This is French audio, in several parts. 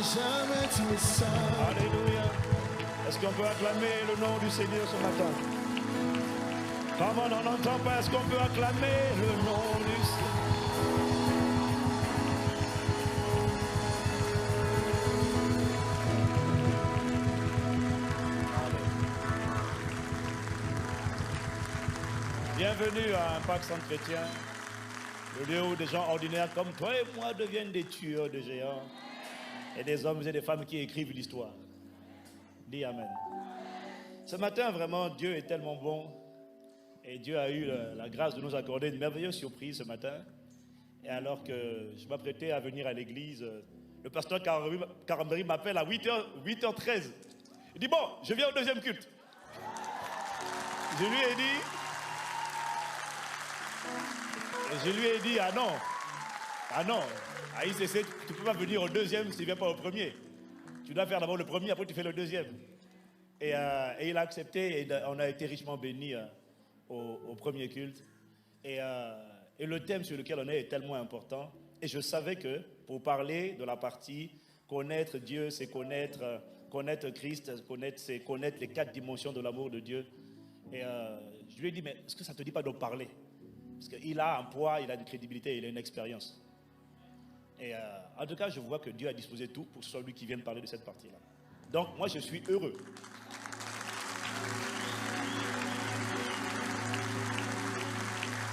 jamais tu es seul. Alléluia. Est-ce qu'on peut acclamer le nom du Seigneur ce matin? Comme on n'entend pas, est-ce qu'on peut acclamer le nom du Seigneur? Bienvenue à Impact Centre Chrétien, le lieu où des gens ordinaires comme toi et moi deviennent des tueurs de géants et des hommes et des femmes qui écrivent l'histoire. Dis Amen. Ce matin, vraiment, Dieu est tellement bon et Dieu a eu la grâce de nous accorder une merveilleuse surprise ce matin. Et alors que je m'apprêtais à venir à l'église, le pasteur Carambéry m'appelle à 8h13. Il dit, bon, je viens au deuxième culte. Je lui ai dit, ah non, à ICC, tu ne peux pas venir au deuxième si tu ne viens pas au premier. Tu dois faire d'abord le premier, après tu fais le deuxième. Et il a accepté et on a été richement bénis au premier culte. Et le thème sur lequel on est tellement important. Et je savais que pour parler de la partie connaître Dieu, c'est connaître Christ, c'est connaître les 4 dimensions de l'amour de Dieu. Et je lui ai dit, mais est-ce que ça ne te dit pas de parler? Parce qu'il a un poids, il a une crédibilité, il a une expérience. Et en tout cas, je vois que Dieu a disposé tout pour que ce soit lui qui vienne parler de cette partie-là. Donc, moi, je suis heureux.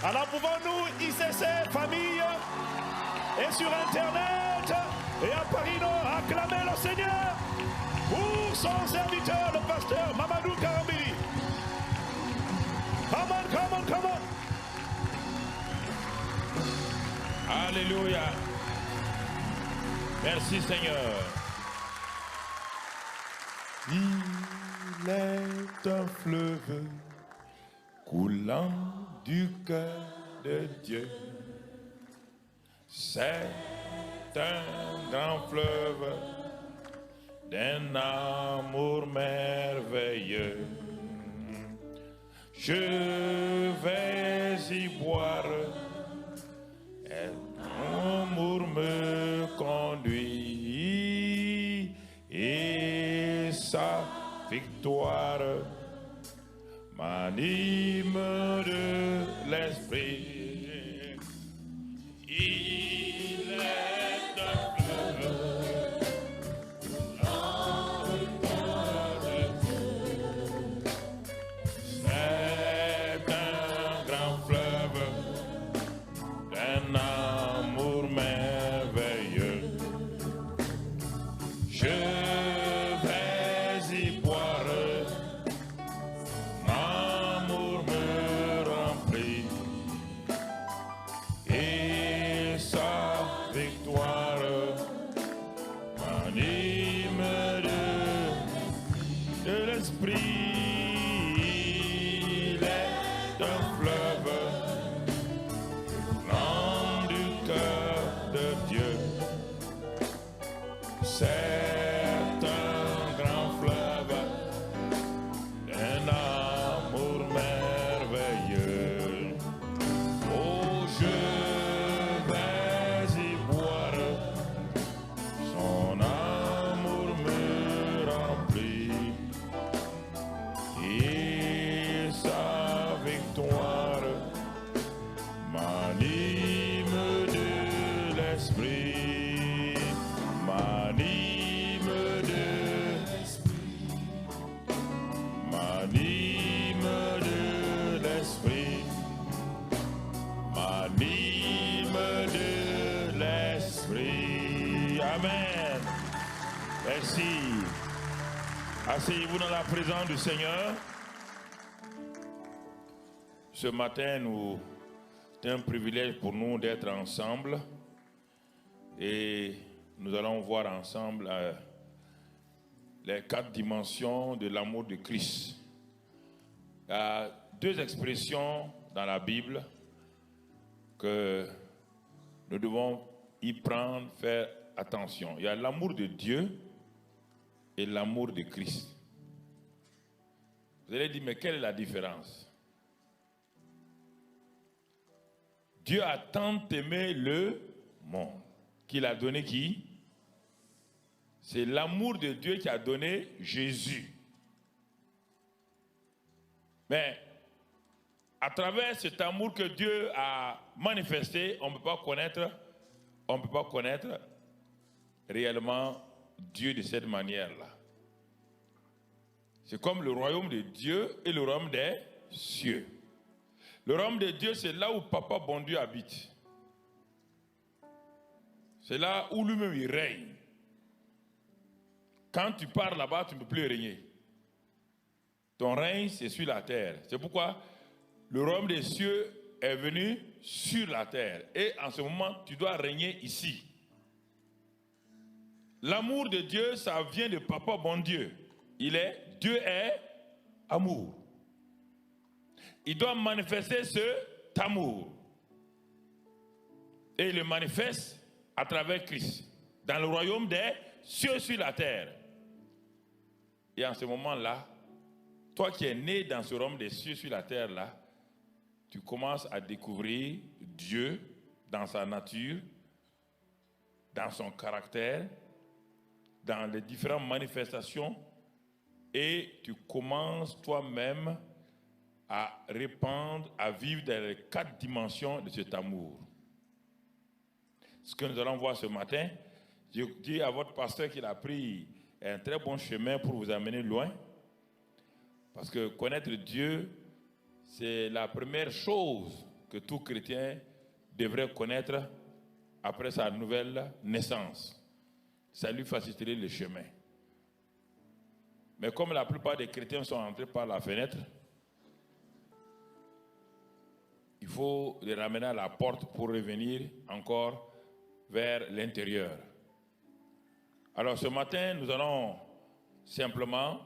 Alors, pouvons-nous, ICC, famille, et sur Internet, et à Paris Nord, acclamer le Seigneur pour son serviteur, le pasteur Mamadou Carambéry. Come on, come on, come on. Alléluia. Merci Seigneur. Il est un fleuve coulant du cœur de Dieu. C'est un grand fleuve d'un amour merveilleux. Je vais y boire. Mon amour me conduit et sa victoire m'anime de l'esprit. Il est un fleuve dans le cœur de Dieu. C'est un grand fleuve d'un amour merveilleux. Je vais y boire, mon amour me remplit et sa victoire m'anime de l'esprit. Il est un fleuve du cœur de Dieu. C'est un grand fleuve d'un amour merveilleux. Oh, je vais y boire, son amour me remplit et sa victoire m'anime de l'esprit, m'anime de l'esprit, m'anime de l'esprit, m'anime de l'esprit. Amen. Merci. Asseyez-vous dans la présence du Seigneur. Ce matin, c'est un privilège pour nous d'être ensemble et nous allons voir ensemble les 4 dimensions de l'amour de Christ. Il y a 2 expressions dans la Bible que nous devons y prendre, faire attention. Il y a l'amour de Dieu et l'amour de Christ. Vous allez dire, mais quelle est la différence? Dieu a tant aimé le monde qu'il a donné qui? C'est l'amour de Dieu qui a donné Jésus. Mais à travers cet amour que Dieu a manifesté, on ne peut pas connaître réellement Dieu de cette manière-là. C'est comme le royaume de Dieu et le royaume des cieux. Le royaume de Dieu, c'est là où Papa bon Dieu habite. C'est là où lui-même il règne. Quand tu pars là-bas, tu ne peux plus régner. Ton règne, c'est sur la terre. C'est pourquoi le royaume des cieux est venu sur la terre. Et en ce moment, tu dois régner ici. L'amour de Dieu, ça vient de Papa bon Dieu. Dieu est amour. Il doit manifester cet amour. Et il le manifeste à travers Christ. Dans le royaume des cieux sur la terre. Et en ce moment-là, toi qui es né dans ce royaume des cieux sur la terre-là, tu commences à découvrir Dieu dans sa nature, dans son caractère, dans les différentes manifestations, et tu commences toi-même à répandre, à vivre dans les 4 dimensions de cet amour. Ce que nous allons voir ce matin, je dis à votre pasteur qu'il a pris un très bon chemin pour vous amener loin. Parce que connaître Dieu, c'est la première chose que tout chrétien devrait connaître après sa nouvelle naissance. Ça lui faciliterait le chemin. Mais comme la plupart des chrétiens sont entrés par la fenêtre, il faut les ramener à la porte pour revenir encore vers l'intérieur. Alors ce matin, nous allons simplement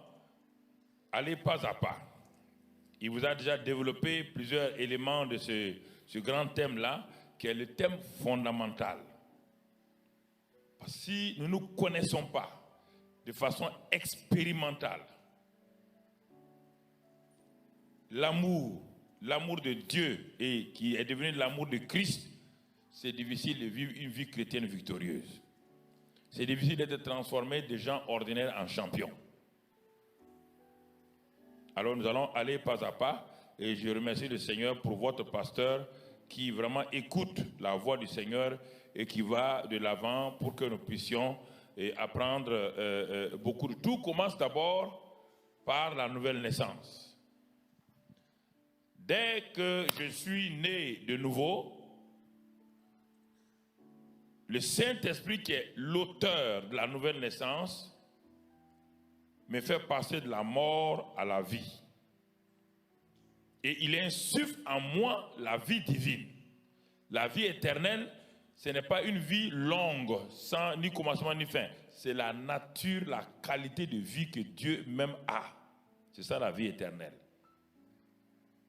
aller pas à pas. Il vous a déjà développé plusieurs éléments de ce grand thème-là, qui est le thème fondamental. Parce que si nous ne nous connaissons pas de façon expérimentale, l'amour de Dieu et qui est devenu l'amour de Christ, c'est difficile de vivre une vie chrétienne victorieuse. C'est difficile d'être transformé de gens ordinaires en champions. Alors nous allons aller pas à pas et je remercie le Seigneur pour votre pasteur qui vraiment écoute la voix du Seigneur et qui va de l'avant pour que nous puissions apprendre beaucoup. Tout commence d'abord par la nouvelle naissance. Dès que je suis né de nouveau, le Saint-Esprit qui est l'auteur de la nouvelle naissance me fait passer de la mort à la vie. Et il insuffle en moi la vie divine. La vie éternelle, ce n'est pas une vie longue, sans ni commencement ni fin. C'est la nature, la qualité de vie que Dieu même a. C'est ça la vie éternelle.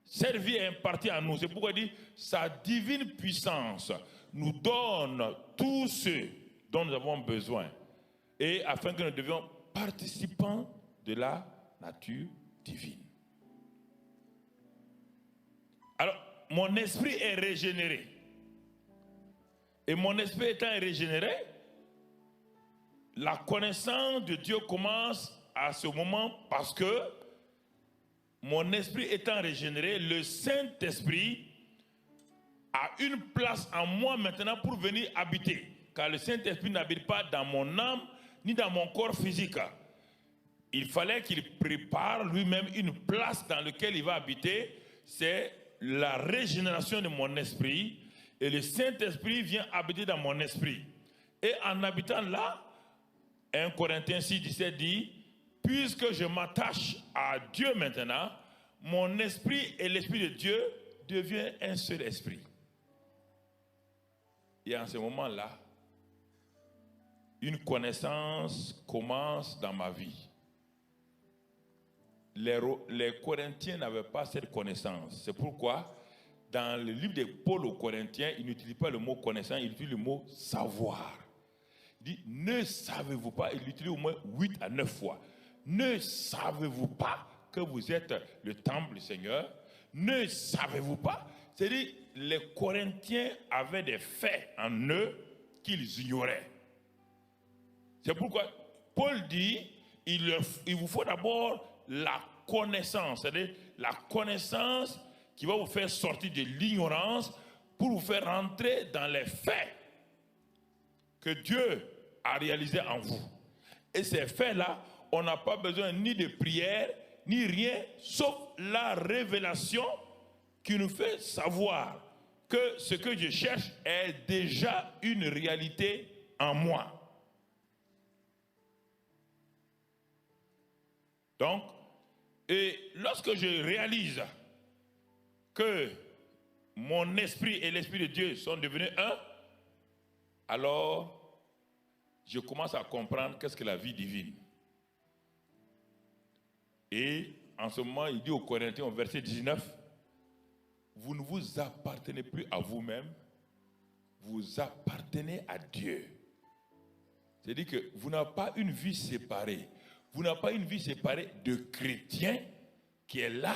Cette vie est impartie à nous. C'est pourquoi il dit, sa divine puissance nous donne tout ce dont nous avons besoin. Et afin que nous devions participants de la nature divine. Alors, mon esprit est régénéré. Et mon esprit étant régénéré, la connaissance de Dieu commence à ce moment parce que mon esprit étant régénéré, le Saint-Esprit a une place en moi maintenant pour venir habiter. Car le Saint-Esprit n'habite pas dans mon âme ni dans mon corps physique. Il fallait qu'il prépare lui-même une place dans laquelle il va habiter. C'est la régénération de mon esprit. Et le Saint-Esprit vient habiter dans mon esprit. Et en habitant là, 1 Corinthiens 6, 17 dit, puisque je m'attache à Dieu maintenant, mon esprit et l'esprit de Dieu deviennent un seul esprit. Et en ce moment-là, une connaissance commence dans ma vie. Les Corinthiens n'avaient pas cette connaissance. C'est pourquoi, dans le livre de Paul aux Corinthiens, il n'utilise pas le mot connaissance, il utilise le mot savoir. Il dit, ne savez-vous pas, il l'utilise au moins 8 à 9 fois. Ne savez-vous pas que vous êtes le temple du Seigneur? Ne savez-vous pas? C'est-à-dire, les Corinthiens avaient des faits en eux qu'ils ignoraient. C'est pourquoi Paul dit, il vous faut d'abord la connaissance, c'est-à-dire la connaissance qui va vous faire sortir de l'ignorance pour vous faire rentrer dans les faits que Dieu a réalisés en vous. Et ces faits-là, on n'a pas besoin ni de prière, ni rien, sauf la révélation qui nous fait savoir que ce que je cherche est déjà une réalité en moi. Donc, et lorsque je réalise que mon esprit et l'esprit de Dieu sont devenus un, alors je commence à comprendre qu'est-ce que la vie divine. Et en ce moment, il dit aux Corinthiens au verset 19, vous ne vous appartenez plus à vous-même, vous appartenez à Dieu. C'est-à-dire que vous n'avez pas une vie séparée. Vous n'avez pas une vie séparée de chrétien qui est là,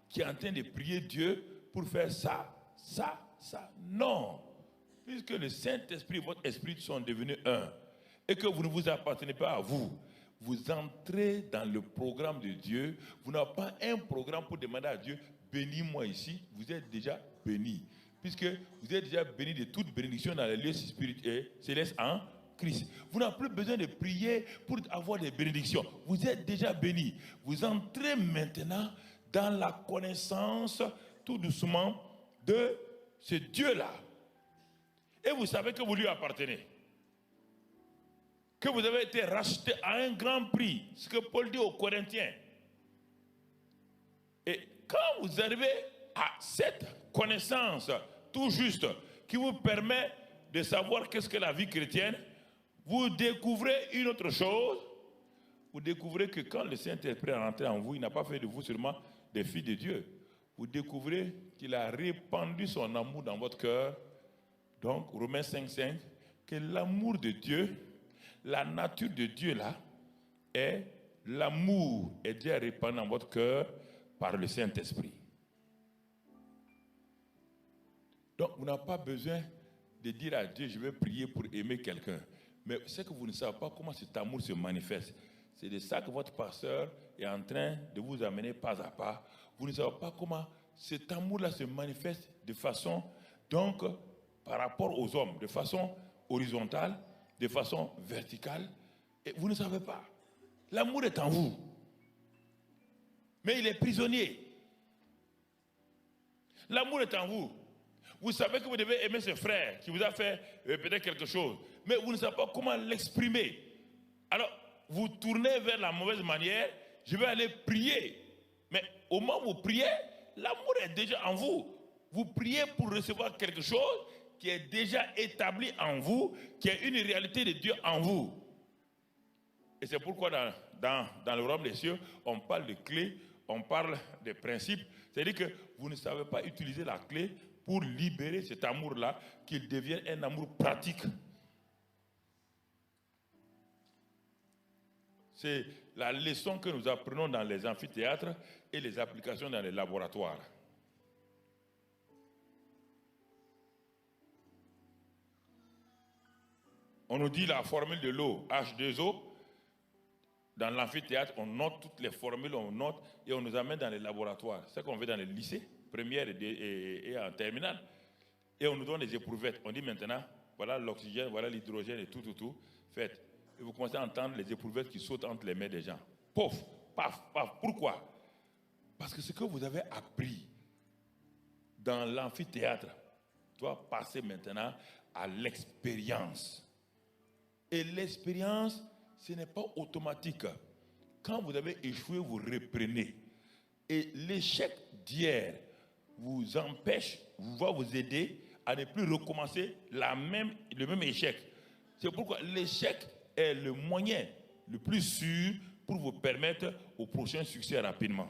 qui est en train de prier Dieu pour faire ça, ça, ça. Non. Puisque le Saint-Esprit et votre esprit sont devenus un, et que vous ne vous appartenez pas à vous, vous entrez dans le programme de Dieu. Vous n'avez pas un programme pour demander à Dieu, bénis-moi ici. Vous êtes déjà béni. Puisque vous êtes déjà béni de toute bénédiction dans les lieux spirituels célestes en Christ. Vous n'avez plus besoin de prier pour avoir des bénédictions. Vous êtes déjà béni. Vous entrez maintenant dans la connaissance, tout doucement, de ce Dieu-là. Et vous savez que vous lui appartenez. Que vous avez été racheté à un grand prix. Ce que Paul dit aux Corinthiens. Et quand vous arrivez à cette connaissance tout juste qui vous permet de savoir qu'est-ce que la vie chrétienne, vous découvrez une autre chose. Vous découvrez que quand le Saint-Esprit est rentré en vous, il n'a pas fait de vous seulement des filles de Dieu. Vous découvrez qu'il a répandu son amour dans votre cœur. Donc, Romains 5,5, que l'amour de Dieu, la nature de Dieu là, est l'amour est déjà répandu dans votre cœur par le Saint-Esprit. Donc, vous n'avez pas besoin de dire à Dieu, je vais prier pour aimer quelqu'un. Mais c'est que vous ne savez pas comment cet amour se manifeste. C'est de ça que votre pasteur est en train de vous amener pas à pas. Vous ne savez pas comment cet amour-là se manifeste de façon, donc, par rapport aux hommes, de façon horizontale, de façon verticale. Et vous ne savez pas. L'amour est en vous. Mais il est prisonnier. L'amour est en vous. Vous savez que vous devez aimer ce frère qui vous a fait peut-être quelque chose. Mais vous ne savez pas comment l'exprimer. Alors, vous tournez vers la mauvaise manière. Je vais aller prier. Mais au moment où vous priez, l'amour est déjà en vous. Vous priez pour recevoir quelque chose qui est déjà établi en vous, qui est une réalité de Dieu en vous. Et c'est pourquoi dans le royaume des cieux, on parle de clés, on parle de principes. C'est-à-dire que vous ne savez pas utiliser la clé pour libérer cet amour-là, qu'il devienne un amour pratique. C'est la leçon que nous apprenons dans les amphithéâtres et les applications dans les laboratoires. On nous dit la formule de l'eau, H2O. Dans l'amphithéâtre, on note toutes les formules, on note et on nous amène dans les laboratoires. C'est ce qu'on fait dans les lycées, première et en terminale. Et on nous donne des éprouvettes. On dit maintenant, voilà l'oxygène, voilà l'hydrogène et tout. Faites. Et vous commencez à entendre les éprouvettes qui sautent entre les mains des gens. Pouf, paf, paf. Pourquoi? Parce que ce que vous avez appris dans l'amphithéâtre doit passer maintenant à l'expérience. Et l'expérience, ce n'est pas automatique. Quand vous avez échoué, vous reprenez. Et l'échec d'hier vous empêche, va vous aider à ne plus recommencer le même échec. C'est pourquoi l'échec est le moyen le plus sûr pour vous permettre au prochain succès rapidement.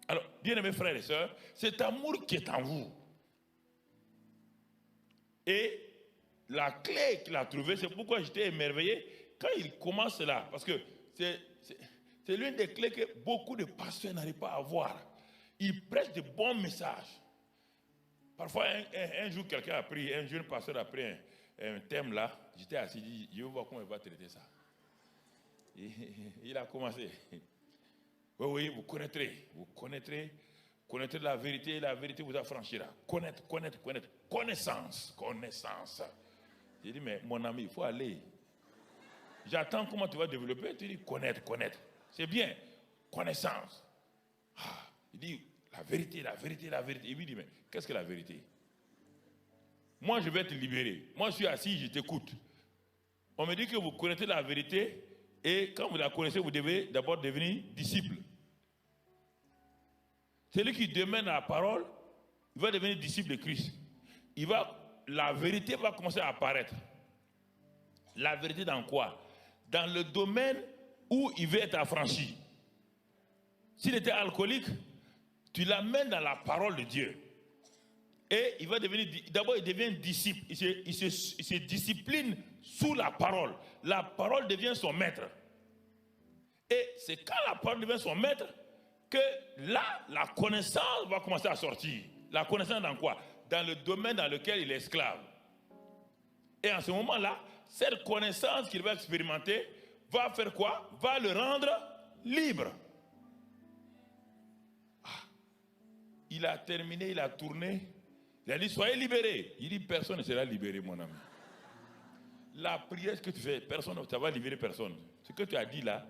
Alors, bien-aimés frères et sœurs, cet amour qui est en vous. Et la clé qu'il a trouvée, c'est pourquoi j'étais émerveillé quand il commence là. Parce que c'est l'une des clés que beaucoup de pasteurs n'arrivent pas à avoir. Ils prêchent de bons messages. Parfois, un jour, quelqu'un a pris, un jeune pasteur a pris un thème là. j'étais assis, il dit, je vais voir comment il va traiter ça. Et il a commencé. Oui, vous connaîtrez la vérité vous affranchira. Connaissance. J'ai dit, mais mon ami, il faut aller. J'attends comment tu vas développer, tu dis connaître. C'est bien, connaissance. Il dit, la vérité. Il lui dit, mais qu'est-ce que la vérité? Moi, je vais te libérer. Moi, je suis assis, je t'écoute. On me dit que vous connaissez la vérité et quand vous la connaissez, vous devez d'abord devenir disciple. Celui qui demeure dans la parole, il va devenir disciple de Christ. La vérité va commencer à apparaître. La vérité dans quoi? Dans le domaine où il veut être affranchi. S'il était alcoolique, tu l'amènes dans la parole de Dieu. Et il va devenir, d'abord il devient disciple, il se discipline sous la parole. La parole devient son maître. Et c'est quand la parole devient son maître que là, la connaissance va commencer à sortir. La connaissance dans quoi? Dans le domaine dans lequel il est esclave. Et en ce moment-là, cette connaissance qu'il va expérimenter va faire quoi? Va le rendre libre. Il a terminé, il a tourné. Il a dit, soyez libérés. Il dit, personne ne sera libéré, mon ami. La prière que tu fais, personne ne va libérer personne. Ce que tu as dit là,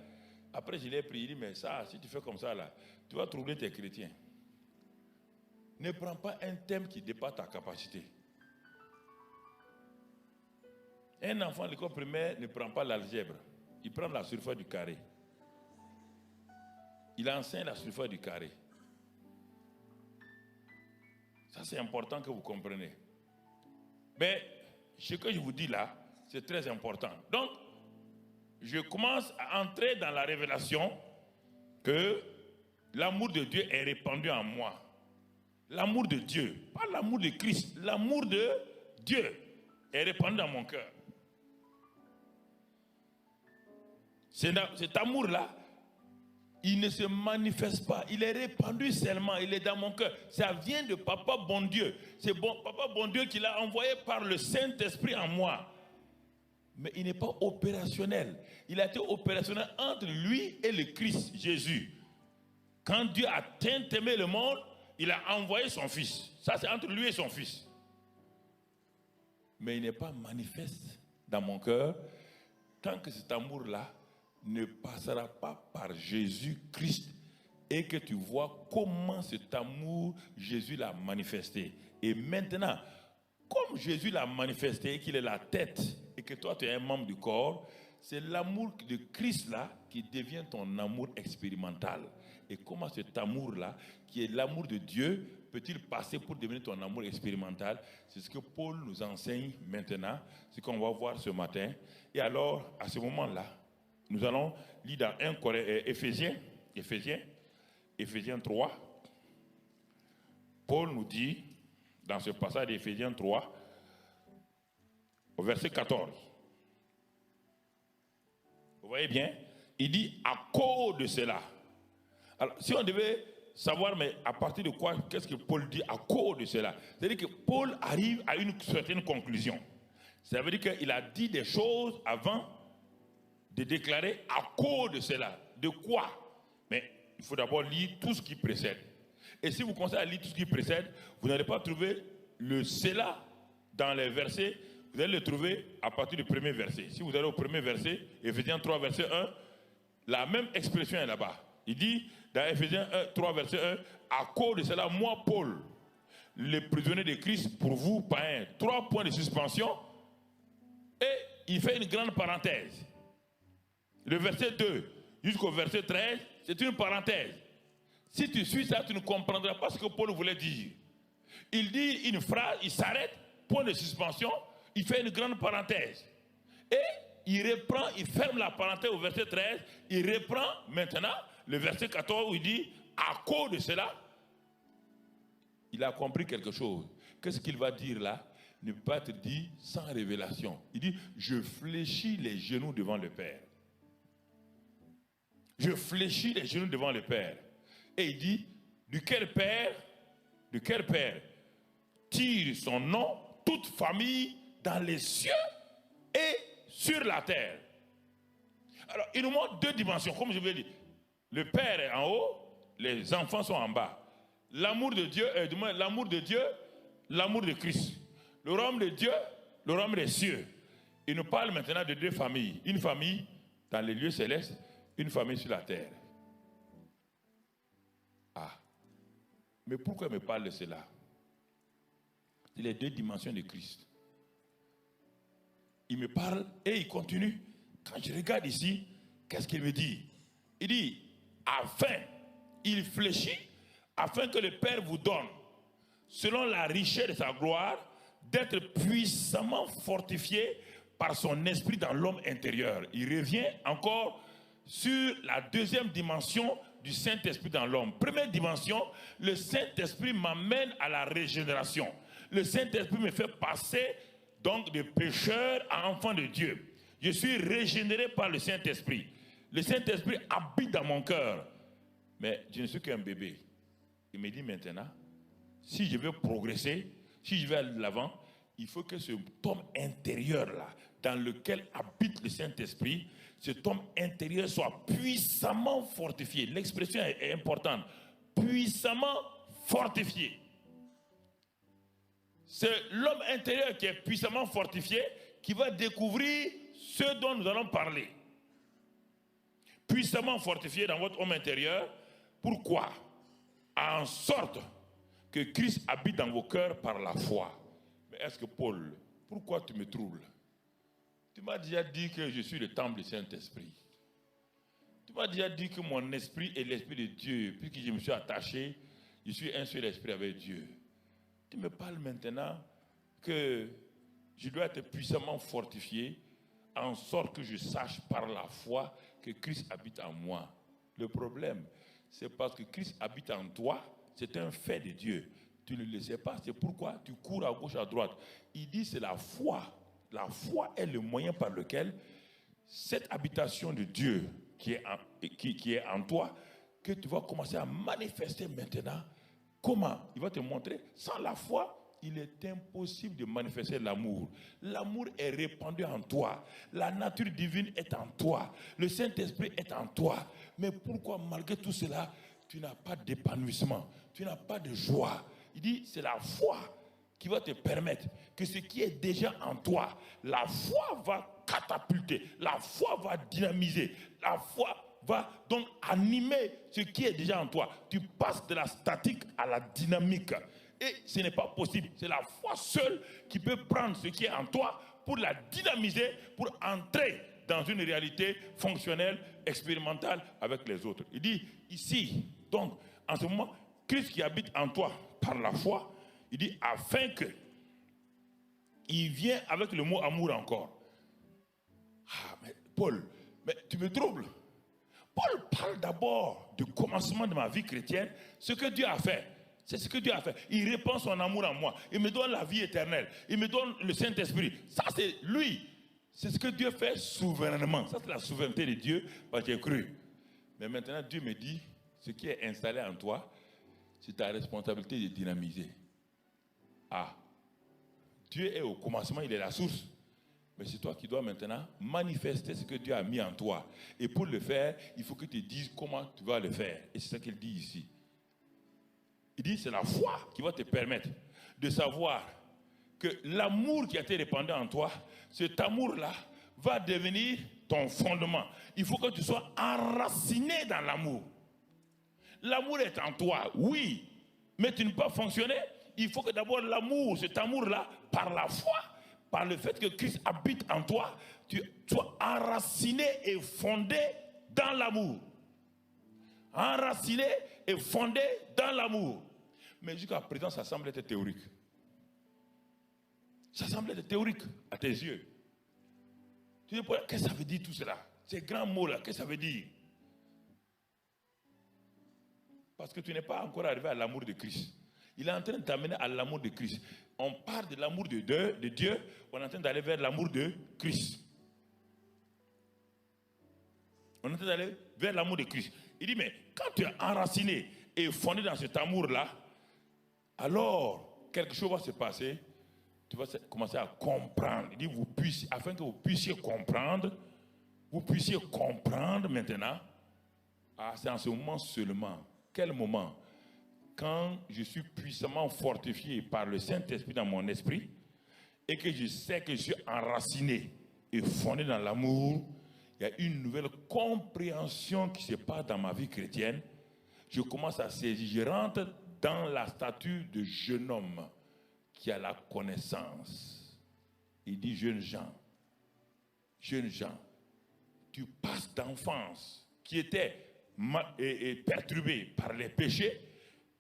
après je l'ai pris, il dit, mais ça, si tu fais comme ça là, tu vas troubler tes chrétiens. Ne prends pas un thème qui dépasse ta capacité. Un enfant de l'école primaire ne prend pas l'algèbre. Il prend la surface du carré. Il enseigne la surface du carré. Ça, c'est important que vous compreniez. Mais ce que je vous dis là, c'est très important. Donc, je commence à entrer dans la révélation que l'amour de Dieu est répandu en moi. L'amour de Dieu, pas l'amour de Christ, l'amour de Dieu est répandu dans mon cœur. Cet amour-là, il ne se manifeste pas, il est répandu seulement, il est dans mon cœur. Ça vient de Papa bon Dieu. C'est Papa bon Dieu qui l'a envoyé par le Saint-Esprit en moi. Mais il n'est pas opérationnel. Il a été opérationnel entre lui et le Christ Jésus. Quand Dieu a tant aimé le monde, il a envoyé son Fils. Ça, c'est entre lui et son Fils. Mais il n'est pas manifeste dans mon cœur tant que cet amour-là ne passera pas par Jésus-Christ et que tu vois comment cet amour, Jésus l'a manifesté. Et maintenant, comme Jésus l'a manifesté et qu'il est la tête et que toi tu es un membre du corps, c'est l'amour de Christ là qui devient ton amour expérimental. Et comment cet amour-là, qui est l'amour de Dieu, peut-il passer pour devenir ton amour expérimental? C'est ce que Paul nous enseigne maintenant, ce qu'on va voir ce matin. Et alors, à ce moment-là, nous allons lire dans Éphésiens 3. Paul nous dit, dans ce passage d'Éphésiens 3, au verset 14. Vous voyez bien? Il dit, à cause de cela. Alors, si on devait savoir, mais à partir de quoi, qu'est-ce que Paul dit à cause de cela? C'est-à-dire que Paul arrive à une certaine conclusion. Ça veut dire qu'il a dit des choses avant de déclarer à cause de cela. De quoi? Mais il faut d'abord lire tout ce qui précède. Et si vous commencez à lire tout ce qui précède, vous n'allez pas trouver le cela dans les versets. Vous allez le trouver à partir du premier verset. Si vous allez au premier verset, Éphésiens 3, verset 1, la même expression est là-bas. Il dit dans Éphésiens 3, verset 1, à cause de cela, moi, Paul, le prisonnier de Christ, pour vous, païens. 3 points de suspension. Et il fait une grande parenthèse. Le verset 2 jusqu'au verset 13, c'est une parenthèse. Si tu suis ça, tu ne comprendras pas ce que Paul voulait dire. Il dit une phrase, il s'arrête, point de suspension, il fait une grande parenthèse. Et il reprend, il ferme la parenthèse au verset 13, il reprend maintenant le verset 14 où il dit, à cause de cela, il a compris quelque chose. Qu'est-ce qu'il va dire là? Ne peut pas être dit sans révélation. Il dit, je fléchis les genoux devant le Père. Je fléchis les genoux devant le Père. Et il dit, duquel Père tire son nom, toute famille dans les cieux et sur la terre. Alors, il nous montre deux dimensions, comme je vous l'ai dit. Le Père est en haut, les enfants sont en bas. L'amour de Dieu, l'amour de Dieu, l'amour de Christ. Le royaume de Dieu, le royaume des cieux. Il nous parle maintenant de deux familles. Une famille dans les lieux célestes, une famille sur la terre. Ah, mais pourquoi il me parle de cela? C'est les deux dimensions de Christ. Il me parle et il continue. Quand je regarde ici, qu'est-ce qu'il me dit? Il dit, il fléchit, afin que le Père vous donne, selon la richesse de sa gloire, d'être puissamment fortifié par son esprit dans l'homme intérieur. Il revient encore sur la deuxième dimension du Saint-Esprit dans l'homme. Première dimension, le Saint-Esprit m'amène à la régénération. Le Saint-Esprit me fait passer donc de pécheur à enfant de Dieu. Je suis régénéré par le Saint-Esprit. Le Saint-Esprit habite dans mon cœur. Mais je ne suis qu'un bébé. Il me dit maintenant, si je veux progresser, si je veux aller de l'avant, il faut que ce homme intérieur-là, dans lequel habite le Saint-Esprit, cet homme intérieur soit puissamment fortifié. L'expression est importante. Puissamment fortifié. C'est l'homme intérieur qui est puissamment fortifié qui va découvrir ce dont nous allons parler. Puissamment fortifié dans votre homme intérieur. Pourquoi? En sorte que Christ habite dans vos cœurs par la foi. Mais est-ce que Paul, pourquoi tu me troubles? Tu m'as déjà dit que je suis le temple du Saint-Esprit. Tu m'as déjà dit que mon esprit est l'esprit de Dieu. Puisque je me suis attaché, je suis un seul esprit avec Dieu. Tu me parles maintenant que je dois être puissamment fortifié en sorte que je sache par la foi que Christ habite en moi. Le problème, c'est parce que Christ habite en toi, c'est un fait de Dieu. Tu ne le sais pas, c'est pourquoi tu cours à gauche, à droite. Il dit c'est la foi. La foi est le moyen par lequel cette habitation de Dieu qui est en toi, que tu vas commencer à manifester maintenant. Comment? Il va te montrer. Sans la foi, il est impossible de manifester l'amour. L'amour est répandu en toi. La nature divine est en toi. Le Saint-Esprit est en toi. Mais pourquoi, malgré tout cela, tu n'as pas d'épanouissement? Tu n'as pas de joie? Il dit, c'est la foi qui va te permettre que ce qui est déjà en toi, la foi va catapulter, la foi va dynamiser, la foi va donc animer ce qui est déjà en toi. Tu passes de la statique à la dynamique. Et ce n'est pas possible. C'est la foi seule qui peut prendre ce qui est en toi pour la dynamiser, pour entrer dans une réalité fonctionnelle, expérimentale avec les autres. Il dit ici, donc, en ce moment, Christ qui habite en toi par la foi, il dit afin que, il vient avec le mot amour encore. Ah, mais Paul, mais tu me troubles. Paul parle d'abord du commencement de ma vie chrétienne, ce que Dieu a fait. C'est ce que Dieu a fait. Il répand son amour en moi. Il me donne la vie éternelle. Il me donne le Saint-Esprit. Ça, c'est lui. C'est ce que Dieu fait souverainement. Ça, c'est la souveraineté de Dieu, parce que j'ai cru. Mais maintenant, Dieu me dit, ce qui est installé en toi, c'est ta responsabilité de dynamiser. Ah, Dieu est au commencement, il est la source. Mais c'est toi qui dois maintenant manifester ce que Dieu a mis en toi. Et pour le faire, il faut que tu te dises comment tu vas le faire. Et c'est ça qu'il dit ici. Il dit, c'est la foi qui va te permettre de savoir que l'amour qui a été répandu en toi, cet amour-là va devenir ton fondement. Il faut que tu sois enraciné dans l'amour. L'amour est en toi, oui, mais tu ne peux pas fonctionner. Il faut que d'abord l'amour, cet amour-là, par la foi, par le fait que Christ habite en toi, tu sois enraciné et fondé dans l'amour. Enraciné et fondé dans l'amour. Mais jusqu'à présent, ça semble être théorique. Ça semble être théorique à tes yeux. Tu dis, qu'est-ce que ça veut dire tout cela? Ces grands mots-là, qu'est-ce que ça veut dire? Parce que tu n'es pas encore arrivé à l'amour de Christ. Il est en train de t'amener à l'amour de Christ. On parle de l'amour de Dieu, on est en train d'aller vers l'amour de Christ. On est en train d'aller vers l'amour de Christ. Il dit, mais quand tu es enraciné et fondé dans cet amour-là, alors quelque chose va se passer tu vas commencer à comprendre. Il dit, afin que vous puissiez comprendre maintenant. Ah, c'est en ce moment seulement. Quel moment? Quand je suis puissamment fortifié par le Saint-Esprit dans mon esprit et que je sais que je suis enraciné et fondé dans l'amour, il y a une nouvelle compréhension qui se passe dans ma vie chrétienne. Je commence à saisir, je rentre dans la stature de jeune homme qui a la connaissance. Il dit, jeunes gens, tu passes d'enfance qui était perturbée par les péchés,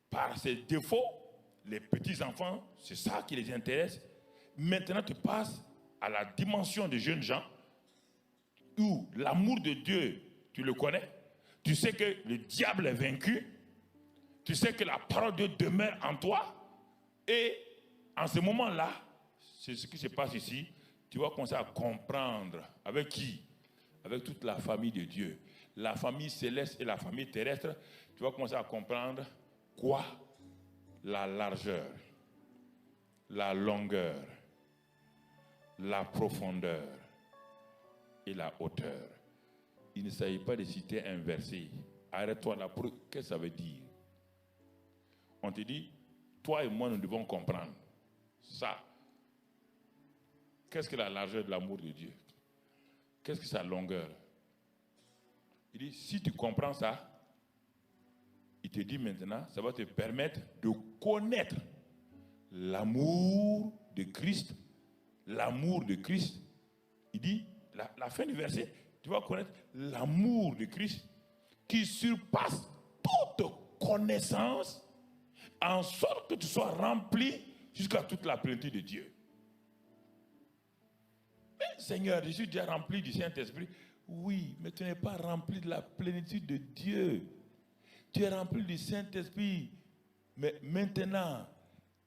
par ses défauts, les petits-enfants, c'est ça qui les intéresse. Maintenant, tu passes à la dimension des jeunes gens où l'amour de Dieu, tu le connais. Tu sais que le diable est vaincu. Tu sais que la parole de Dieu demeure en toi. Et en ce moment-là, c'est ce qui se passe ici. Tu vas commencer à comprendre avec qui? Avec toute la famille de Dieu. La famille céleste et la famille terrestre. Tu vas commencer à comprendre quoi? La largeur, la longueur, la profondeur et la hauteur. Il ne s'agit pas de citer un verset. Arrête-toi là. Qu'est-ce que ça veut dire? On te dit, toi et moi, nous devons comprendre ça. Qu'est-ce que la largeur de l'amour de Dieu? Qu'est-ce que sa longueur? Il dit, si tu comprends ça, il te dit maintenant, ça va te permettre de connaître l'amour de Christ. L'amour de Christ. Il dit, la fin du verset, tu vas connaître l'amour de Christ qui surpasse toute connaissance, en sorte que tu sois rempli jusqu'à toute la plénitude de Dieu. Mais Seigneur, je suis déjà rempli du Saint-Esprit. Oui, mais tu n'es pas rempli de la plénitude de Dieu. Tu es rempli du Saint-Esprit. Mais maintenant,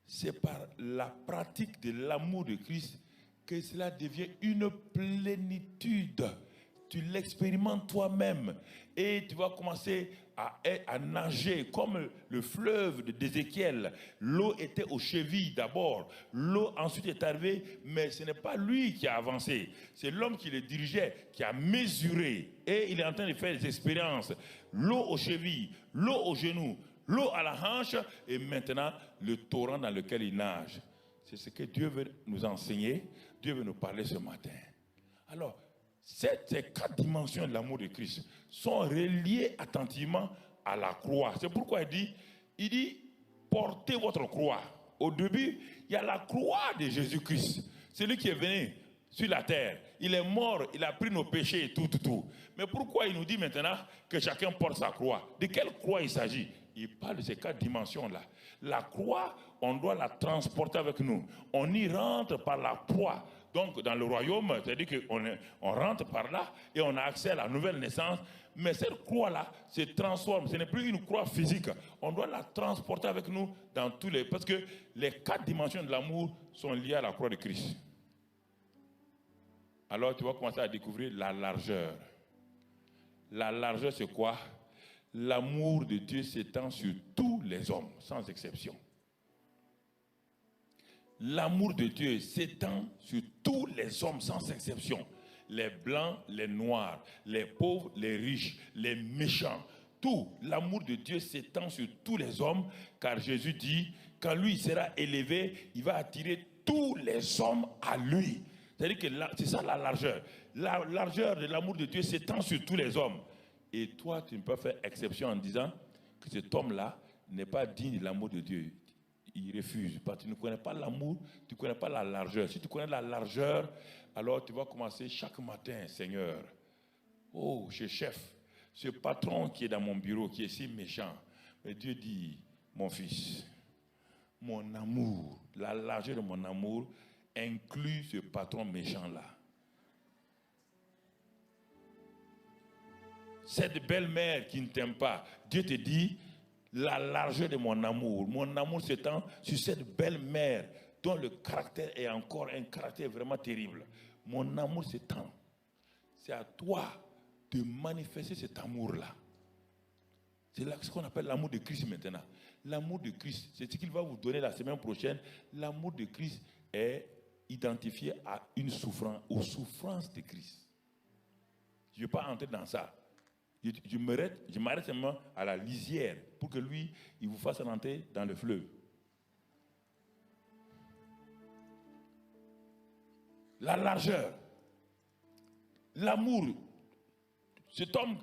c'est par la pratique de l'amour de Christ que cela devient une plénitude. Tu l'expérimentes toi-même et tu vas commencer à nager comme le fleuve d'Ézéchiel. L'eau était aux chevilles d'abord, l'eau ensuite est arrivée, mais ce n'est pas lui qui a avancé, c'est l'homme qui le dirigeait, qui a mesuré et il est en train de faire des expériences. L'eau aux chevilles, l'eau aux genoux, l'eau à la hanche et maintenant le torrent dans lequel il nage. C'est ce que Dieu veut nous enseigner, Dieu veut nous parler ce matin. Alors, ces 4 dimensions de l'amour de Christ sont reliées attentivement à la croix. C'est pourquoi il dit, portez votre croix. Au début, il y a la croix de Jésus-Christ. C'est lui qui est venu sur la terre. Il est mort, il a pris nos péchés et tout. Mais pourquoi il nous dit maintenant que chacun porte sa croix? De quelle croix il s'agit? Il parle de ces 4 dimensions-là. La croix, on doit la transporter avec nous. On y rentre par la croix. Donc, dans le royaume, c'est-à-dire qu'on rentre par là et on a accès à la nouvelle naissance. Mais cette croix-là se transforme. Ce n'est plus une croix physique. On doit la transporter avec nous dans tous les... Parce que les 4 dimensions de l'amour sont liées à la croix de Christ. Alors, tu vas commencer à découvrir la largeur. La largeur, c'est quoi? L'amour de Dieu s'étend sur tous les hommes, sans exception. L'amour de Dieu s'étend sur tous les hommes sans exception. Les blancs, les noirs, les pauvres, les riches, les méchants. Tout l'amour de Dieu s'étend sur tous les hommes, car Jésus dit, quand lui sera élevé, il va attirer tous les hommes à lui. C'est-à-dire que c'est ça la largeur. La largeur de l'amour de Dieu s'étend sur tous les hommes. Et toi, tu ne peux pas faire exception en disant que cet homme-là n'est pas digne de l'amour de Dieu. Il refuse, parce que tu ne connais pas l'amour, tu ne connais pas la largeur. Si tu connais la largeur, alors tu vas commencer chaque matin, Seigneur. Oh, ce chef, ce patron qui est dans mon bureau, qui est si méchant. Mais Dieu dit, mon fils, mon amour, la largeur de mon amour inclut ce patron méchant-là. Cette belle-mère qui ne t'aime pas, Dieu te dit, la largeur de mon amour s'étend sur cette belle-mère dont le caractère est encore un caractère vraiment terrible. Mon amour s'étend. C'est à toi de manifester cet amour-là. C'est là ce qu'on appelle l'amour de Christ maintenant. L'amour de Christ, c'est ce qu'il va vous donner la semaine prochaine. L'amour de Christ est identifié à une souffrance, aux souffrances de Christ. Je ne vais pas entrer dans ça. Je m'arrête seulement à la lisière pour que lui, il vous fasse rentrer dans le fleuve. La largeur, l'amour, cet homme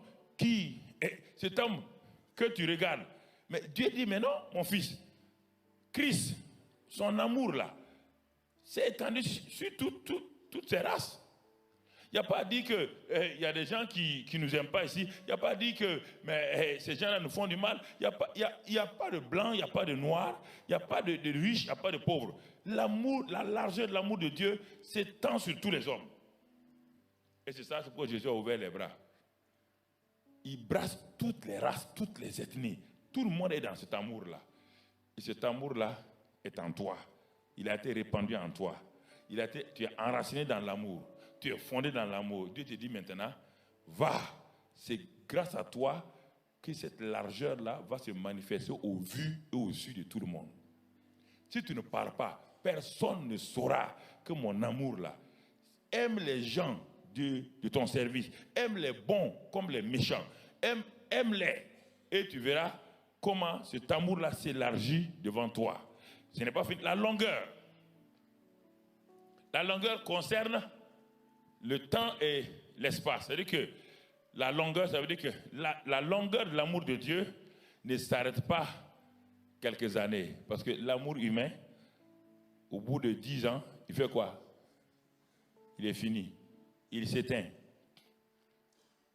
que tu regardes. Mais Dieu dit, mais non, mon fils, Christ, son amour là, c'est étendu sur toutes ces races. Il n'y a pas dit qu'il y a des gens qui ne nous aiment pas ici. Il n'y a pas dit que ces gens-là nous font du mal. Il n'y a pas de blanc, il n'y a pas de noir, il n'y a pas de riche, il n'y a pas de pauvre. L'amour, la largeur de l'amour de Dieu s'étend sur tous les hommes. Et c'est ça, c'est pourquoi Jésus a ouvert les bras. Il brasse toutes les races, toutes les ethnies. Tout le monde est dans cet amour-là. Et cet amour-là est en toi. Il a été répandu en toi. Tu es enraciné dans l'amour. Tu es fondé dans l'amour. Dieu te dit maintenant, va. C'est grâce à toi que cette largeur-là va se manifester au vu et au su de tout le monde. Si tu ne parles pas, personne ne saura que mon amour-là aime les gens de ton service. Aime les bons comme les méchants. Aime-les. Et tu verras comment cet amour-là s'élargit devant toi. Ce n'est pas fini. La longueur. La longueur concerne le temps et l'espace. C'est-à-dire que la longueur, ça veut dire que la longueur de l'amour de Dieu ne s'arrête pas quelques années. Parce que l'amour humain, au bout de 10 ans, il fait quoi? Il est fini. Il s'éteint.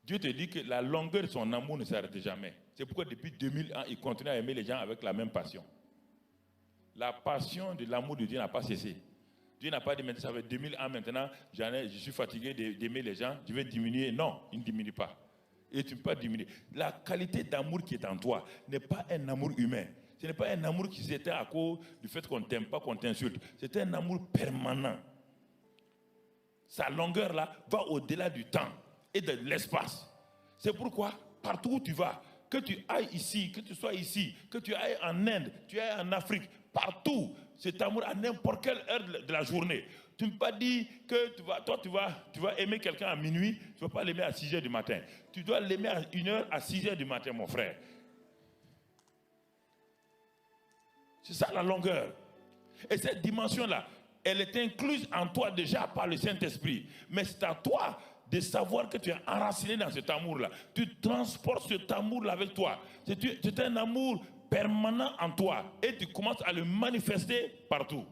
Dieu te dit que la longueur de son amour ne s'arrête jamais. C'est pourquoi depuis 2000 ans, il continue à aimer les gens avec la même passion. La passion de l'amour de Dieu n'a pas cessé. Dieu n'a pas dit, maintenant, ça fait 2000 ans maintenant, je suis fatigué d'aimer les gens, je vais diminuer. Non, il ne diminue pas. Et tu ne peux pas diminuer. La qualité d'amour qui est en toi n'est pas un amour humain. Ce n'est pas un amour qui s'éteint à cause du fait qu'on ne t'aime pas, qu'on t'insulte. C'est un amour permanent. Sa longueur là va au-delà du temps et de l'espace. C'est pourquoi, partout où tu vas, que tu ailles ici, que tu sois ici, que tu ailles en Inde, tu ailles en Afrique, partout, cet amour à n'importe quelle heure de la journée. Tu ne peux pas dire que tu vas aimer quelqu'un à minuit, tu ne vas pas l'aimer à 6 h du matin. Tu dois l'aimer à 1 h, à 6 h du matin, mon frère. C'est ça la longueur. Et cette dimension-là, elle est incluse en toi déjà par le Saint-Esprit. Mais c'est à toi de savoir que tu es enraciné dans cet amour-là. Tu transportes cet amour-là avec toi. C'est un amour permanent en toi. Et tu commences à le manifester partout.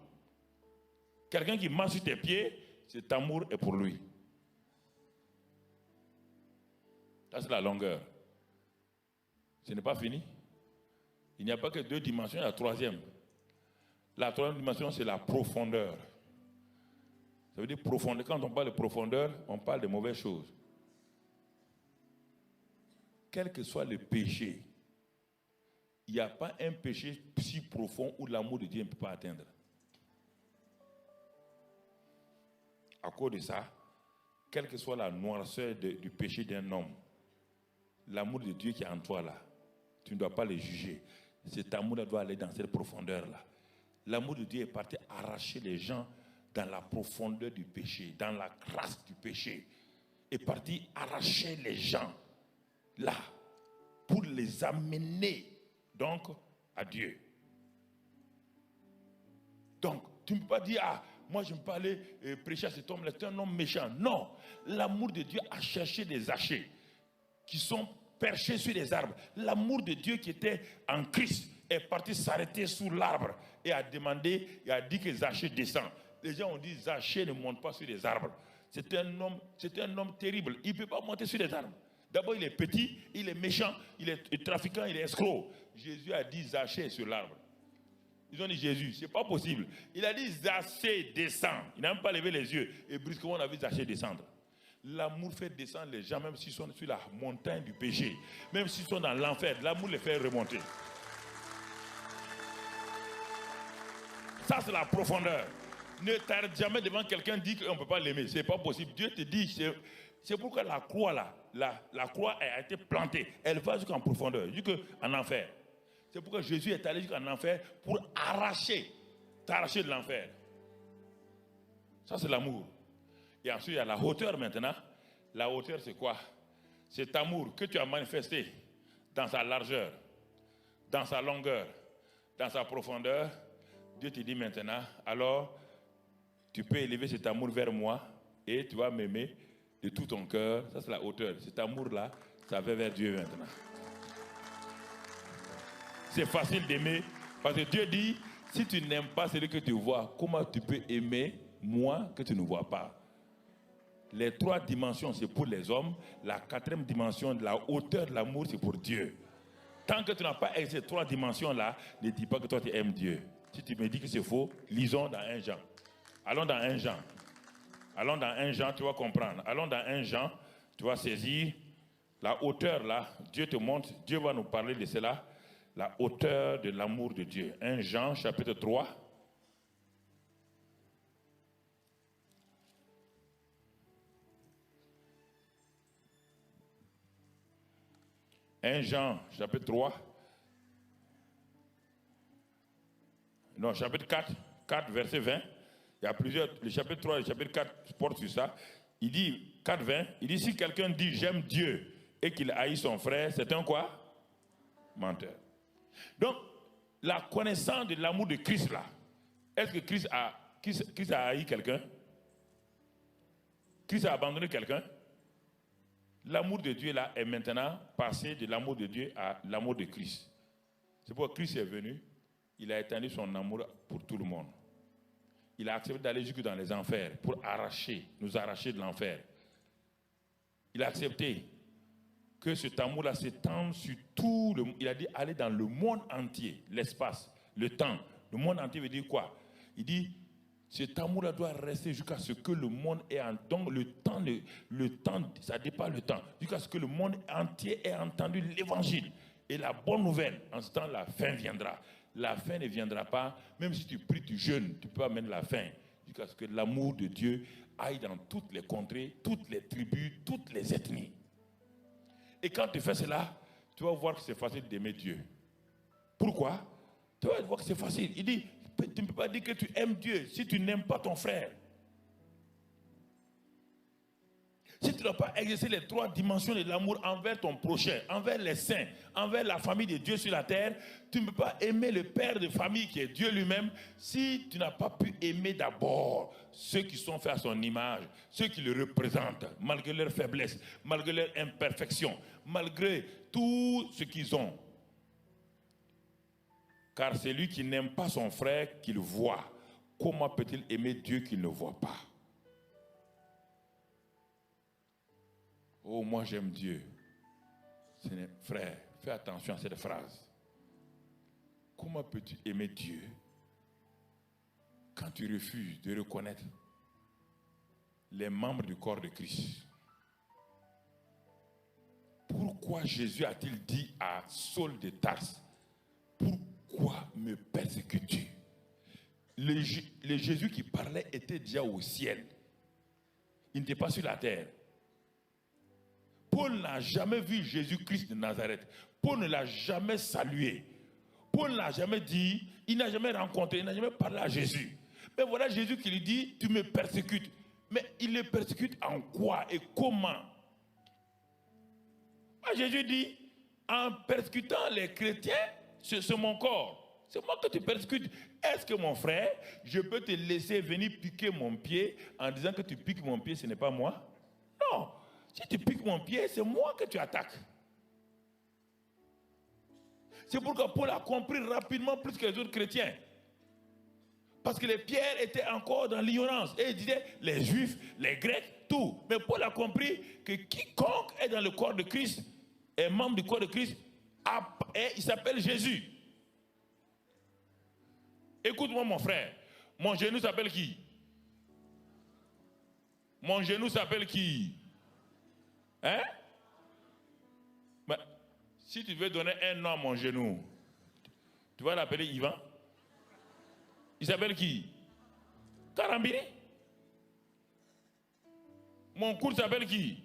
Quelqu'un qui marche sur tes pieds, cet amour est pour lui. Ça, c'est la longueur. Ce n'est pas fini. Il n'y a pas que 2 dimensions, il y a la 3e. La 3e dimension, c'est la profondeur. Ça veut dire profondeur. Quand on parle de profondeur, on parle de mauvaises choses. Quel que soit le péché, il n'y a pas un péché si profond où l'amour de Dieu ne peut pas atteindre. À cause de ça, quelle que soit la noirceur du péché d'un homme, l'amour de Dieu qui est en toi là, tu ne dois pas le juger. Cet amour-là doit aller dans cette profondeur-là. L'amour de Dieu est parti arracher les gens dans la profondeur du péché, dans la crasse du péché. Est parti arracher les gens là pour les amener donc à Dieu. Donc, tu ne peux pas dire, ah, moi je ne peux pas aller prêcher à cet homme-là, c'est un homme méchant. Non, l'amour de Dieu a cherché des zachés qui sont perchés sur les arbres. L'amour de Dieu qui était en Christ est parti s'arrêter sous l'arbre et a demandé, et a dit que Zachée descend. Les gens ont dit, Zachée ne monte pas sur les arbres. C'est un homme terrible. Il ne peut pas monter sur les arbres. D'abord, il est petit, il est méchant, il est trafiquant, il est escroc. Jésus a dit, Zachée est sur l'arbre. Ils ont dit, Jésus, c'est pas possible. Il a dit, Zachée descend. Il n'a même pas levé les yeux. Et brusquement, on a vu Zachée descendre. L'amour fait descendre les gens, même s'ils sont sur la montagne du péché. Même s'ils sont dans l'enfer, l'amour les fait remonter. Ça, c'est la profondeur. Ne t'arrête jamais devant quelqu'un qui dit qu'on ne peut pas l'aimer. Ce n'est pas possible. Dieu te dit, c'est pourquoi la croix, là, la croix a été plantée. Elle va jusqu'en profondeur, jusqu'en enfer. C'est pourquoi Jésus est allé jusqu'en enfer pour t'arracher de l'enfer. Ça, c'est l'amour. Et ensuite, il y a la hauteur maintenant. La hauteur, c'est quoi? Cet amour que tu as manifesté dans sa largeur, dans sa longueur, dans sa profondeur. Dieu te dit maintenant, alors, tu peux élever cet amour vers moi et tu vas m'aimer de tout ton cœur. Ça, c'est la hauteur. Cet amour-là, ça va vers Dieu maintenant. C'est facile d'aimer parce que Dieu dit, si tu n'aimes pas celui que tu vois, comment tu peux aimer moi que tu ne vois pas? Les 3 dimensions, c'est pour les hommes. La 4e dimension, de la hauteur de l'amour, c'est pour Dieu. Tant que tu n'as pas ces 3 dimensions-là, ne dis pas que toi tu aimes Dieu. Si tu me dis que c'est faux, lisons dans 1 Jean. Allons dans 1 Jean. Allons dans 1 Jean, tu vas comprendre. Allons dans 1 Jean, tu vas saisir la hauteur là. Dieu te montre, Dieu va nous parler de cela. La hauteur de l'amour de Dieu. 1 Jean, chapitre 3. « 1 Jean, chapitre 3. Non, chapitre 4, verset 20. Il y a plusieurs, le chapitre 3 et le chapitre 4 portent sur ça. Il dit, 4, 20, il dit, si quelqu'un dit, j'aime Dieu, et qu'il haït son frère, c'est un quoi? Menteur. Donc, la connaissance de l'amour de Christ là, est-ce que Christ a haï quelqu'un? Christ a abandonné quelqu'un? L'amour de Dieu là est maintenant passé de l'amour de Dieu à l'amour de Christ. C'est pourquoi Christ est venu, il a étendu son amour pour tout le monde. Il a accepté d'aller jusque dans les enfers pour nous arracher de l'enfer. Il a accepté que cet amour-là s'étende sur tout le monde. Il a dit aller dans le monde entier, l'espace, le temps. Le monde entier veut dire quoi? Il dit, cet amour-là doit rester jusqu'à ce que le monde ait entendu. Le temps, ça dépasse le temps. Jusqu'à ce que le monde entier ait entendu l'évangile. Et la bonne nouvelle, en ce temps, la fin viendra. La fin ne viendra pas. Même si tu pries, tu jeûnes, tu peux amener la fin. Jusqu'à ce que l'amour de Dieu aille dans toutes les contrées, toutes les tribus, toutes les ethnies. Et quand tu fais cela, tu vas voir que c'est facile d'aimer Dieu. Pourquoi? Tu vas voir que c'est facile. Il dit, tu ne peux pas dire que tu aimes Dieu si tu n'aimes pas ton frère. Si tu n'as pas exercé les 3 dimensions de l'amour envers ton prochain, envers les saints, envers la famille de Dieu sur la terre, tu ne peux pas aimer le père de famille qui est Dieu lui-même si tu n'as pas pu aimer d'abord ceux qui sont faits à son image, ceux qui le représentent, malgré leurs faiblesses, malgré leurs imperfections, malgré tout ce qu'ils ont. Car c'est lui qui n'aime pas son frère qu'il voit. Comment peut-il aimer Dieu qu'il ne voit pas? Oh, moi j'aime Dieu. Frère, fais attention à cette phrase. Comment peux-tu aimer Dieu quand tu refuses de reconnaître les membres du corps de Christ? Pourquoi Jésus a-t-il dit à Saul de Tarse, pourquoi me persécutes-tu? Le Jésus qui parlait était déjà au ciel. Il n'était pas sur la terre. Paul n'a jamais vu Jésus-Christ de Nazareth. Paul ne l'a jamais salué. Paul ne l'a jamais dit, il n'a jamais rencontré, il n'a jamais parlé à Jésus. Mais voilà Jésus qui lui dit, tu me persécutes. Mais il le persécute en quoi et comment? Jésus dit, en persécutant les chrétiens, c'est mon corps. C'est moi que tu persécutes. Est-ce que mon frère, je peux te laisser venir piquer mon pied en disant que tu piques mon pied, ce n'est pas moi? Non. Si tu piques mon pied, c'est moi que tu attaques. C'est pourquoi Paul a compris rapidement plus que les autres chrétiens. Parce que les pierres étaient encore dans l'ignorance. Et il disait, les juifs, les grecs, tout. Mais Paul a compris que quiconque est dans le corps de Christ, est membre du corps de Christ, il s'appelle Jésus. Écoute-moi mon frère, mon genou s'appelle qui? Mon genou s'appelle qui? Hein? Mais, si tu veux donner un nom à mon genou, tu vas l'appeler Yvan? Il s'appelle qui? Karambiri? Mon cou s'appelle qui?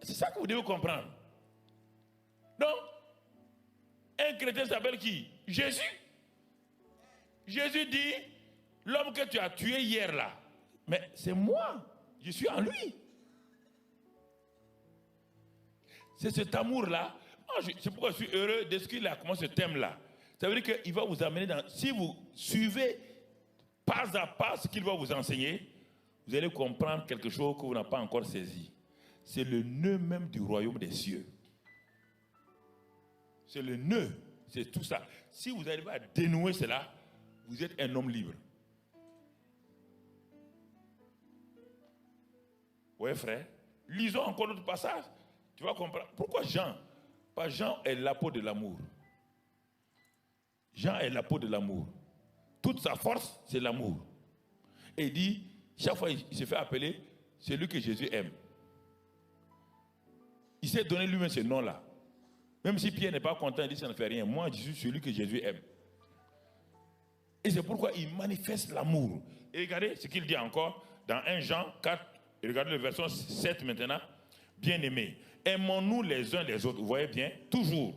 C'est ça que vous devez comprendre. Donc, un chrétien s'appelle qui? Jésus. Jésus dit, L'homme que tu as tué hier là, mais c'est moi, je suis en lui. C'est cet amour-là. C'est pourquoi je suis heureux de ce qu'il a commencé ce thème-là. Ça veut dire qu'il va vous amener dans... Si vous suivez pas à pas ce qu'il va vous enseigner, vous allez comprendre quelque chose que vous n'avez pas encore saisi. C'est le nœud même du royaume des cieux. C'est le nœud, c'est tout ça. Si vous arrivez à dénouer cela, vous êtes un homme libre. Oui, frère. Lisons encore d'autres passages. Tu vas comprendre. Pourquoi Jean? Parce que Jean est l'apôtre de l'amour. Jean est l'apôtre de l'amour. Toute sa force, c'est l'amour. Et il dit, chaque fois, il se fait appeler celui que Jésus aime. Il s'est donné lui-même ce nom-là. Même si Pierre n'est pas content, il dit, ça ne fait rien. Moi, je suis celui que Jésus aime. Et c'est pourquoi il manifeste l'amour. Et regardez ce qu'il dit encore dans 1 Jean 4. Et regardez le verset 7 maintenant. Bien-aimés, aimons-nous les uns les autres. Vous voyez bien, toujours,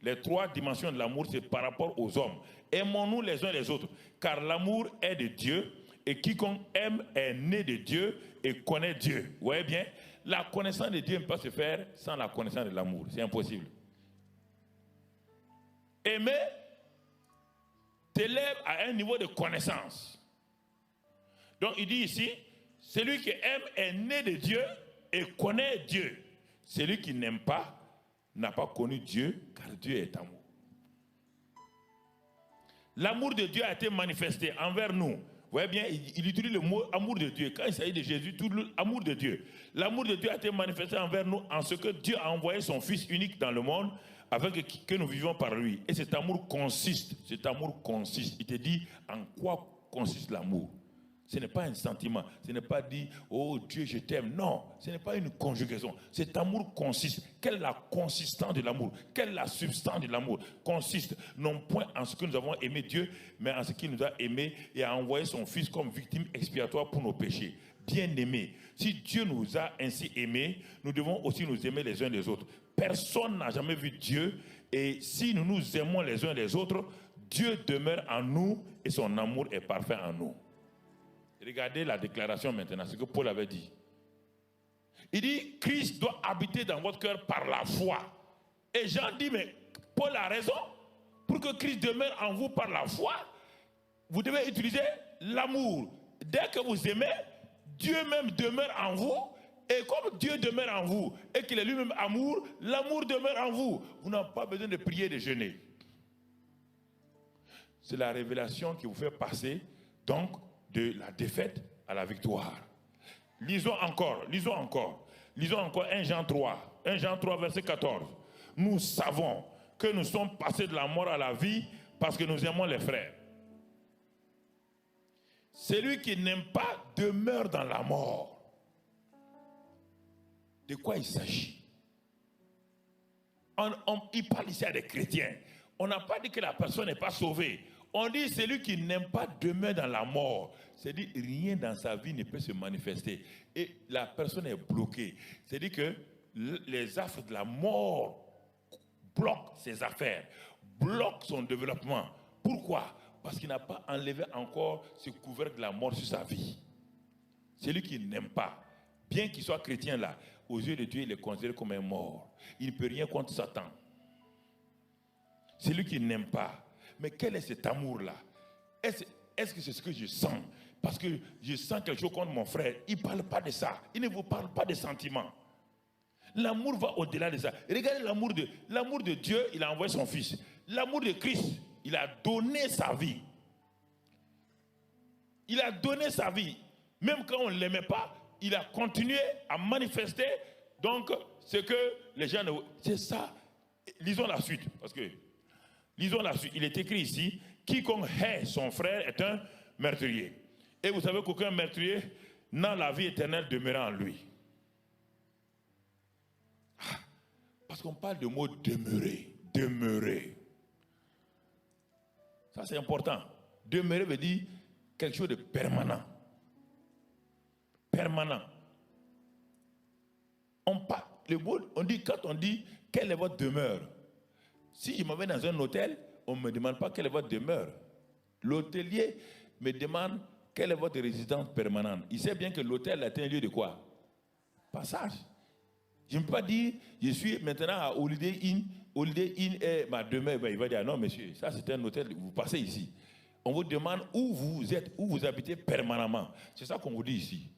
les trois dimensions de l'amour, c'est par rapport aux hommes. Aimons-nous les uns les autres, car l'amour est de Dieu, et quiconque aime est né de Dieu et connaît Dieu. Vous voyez bien, la connaissance de Dieu ne peut pas se faire sans la connaissance de l'amour. C'est impossible. Aimer t'élève à un niveau de connaissance. Donc il dit ici, celui qui aime est né de Dieu et connaît Dieu. Celui qui n'aime pas n'a pas connu Dieu, car Dieu est amour. L'amour de Dieu a été manifesté envers nous. Vous voyez bien, il utilise le mot amour de Dieu. Quand il s'agit de Jésus, tout l'amour de Dieu. L'amour de Dieu a été manifesté envers nous en ce que Dieu a envoyé son Fils unique dans le monde afin que nous vivions par lui. Et cet amour consiste. Il te dit en quoi consiste l'amour. Ce n'est pas un sentiment, ce n'est pas dit « Oh Dieu, je t'aime ». Non, ce n'est pas une conjugaison. Cet amour consiste. Quelle est la consistance de l'amour? Quelle est la substance de l'amour? Consiste non point en ce que nous avons aimé Dieu, mais en ce qu'il nous a aimé et a envoyé son Fils comme victime expiatoire pour nos péchés. Bien-aimés, si Dieu nous a ainsi aimés, nous devons aussi nous aimer les uns les autres. Personne n'a jamais vu Dieu, et si nous nous aimons les uns les autres, Dieu demeure en nous et son amour est parfait en nous. Regardez la déclaration maintenant, ce que Paul avait dit. Il dit, Christ doit habiter dans votre cœur par la foi. Et Jean dit, mais Paul a raison. Pour que Christ demeure en vous par la foi, vous devez utiliser l'amour. Dès que vous aimez, Dieu même demeure en vous. Et comme Dieu demeure en vous et qu'il est lui-même amour, l'amour demeure en vous. Vous n'avez pas besoin de prier, de jeûner. C'est la révélation qui vous fait passer, donc, de la défaite à la victoire. Lisons encore 1 Jean 3, 1 Jean 3 verset 14. Nous savons que nous sommes passés de la mort à la vie parce que nous aimons les frères. Celui qui n'aime pas demeure dans la mort. De quoi il s'agit? Il parle ici à des chrétiens. On n'a pas dit que la personne n'est pas sauvée. On dit celui qui n'aime pas demeure dans la mort. C'est-à-dire rien dans sa vie ne peut se manifester. Et la personne est bloquée. C'est-à-dire que les affres de la mort bloquent ses affaires, bloquent son développement. Pourquoi? Parce qu'il n'a pas enlevé encore ce couvercle de la mort sur sa vie. Celui qui n'aime pas, bien qu'il soit chrétien là, aux yeux de Dieu, il est considéré comme un mort. Il ne peut rien contre Satan. Celui qui n'aime pas. Mais quel est cet amour-là? Est-ce que c'est ce que je sens? Parce que je sens quelque chose contre mon frère. Il ne parle pas de ça. Il ne vous parle pas de sentiments. L'amour va au-delà de ça. Regardez l'amour de Dieu, il a envoyé son Fils. L'amour de Christ, il a donné sa vie. Il a donné sa vie. Même quand on ne l'aimait pas, il a continué à manifester donc ce que les gens... C'est ça. Lisons la suite. Lisons la suite. Il est écrit ici, quiconque hait son frère est un meurtrier. Et vous savez qu'aucun meurtrier n'a la vie éternelle demeurant en lui. Parce qu'on parle de mot demeurer. Demeurer. Ça c'est important. Demeurer veut dire quelque chose de permanent. Permanent. On dit, quand on dit quelle est votre demeure, si je m'en vais dans un hôtel, on ne me demande pas quelle est votre demeure. L'hôtelier me demande quelle est votre résidence permanente? Il sait bien que l'hôtel est un lieu de quoi? Passage. Je ne peux pas dire, je suis maintenant à Holiday Inn est ma demeure. Ben, il va dire, non monsieur, ça c'est un hôtel, vous passez ici. On vous demande où vous êtes, où vous habitez permanemment. C'est ça qu'on vous dit ici.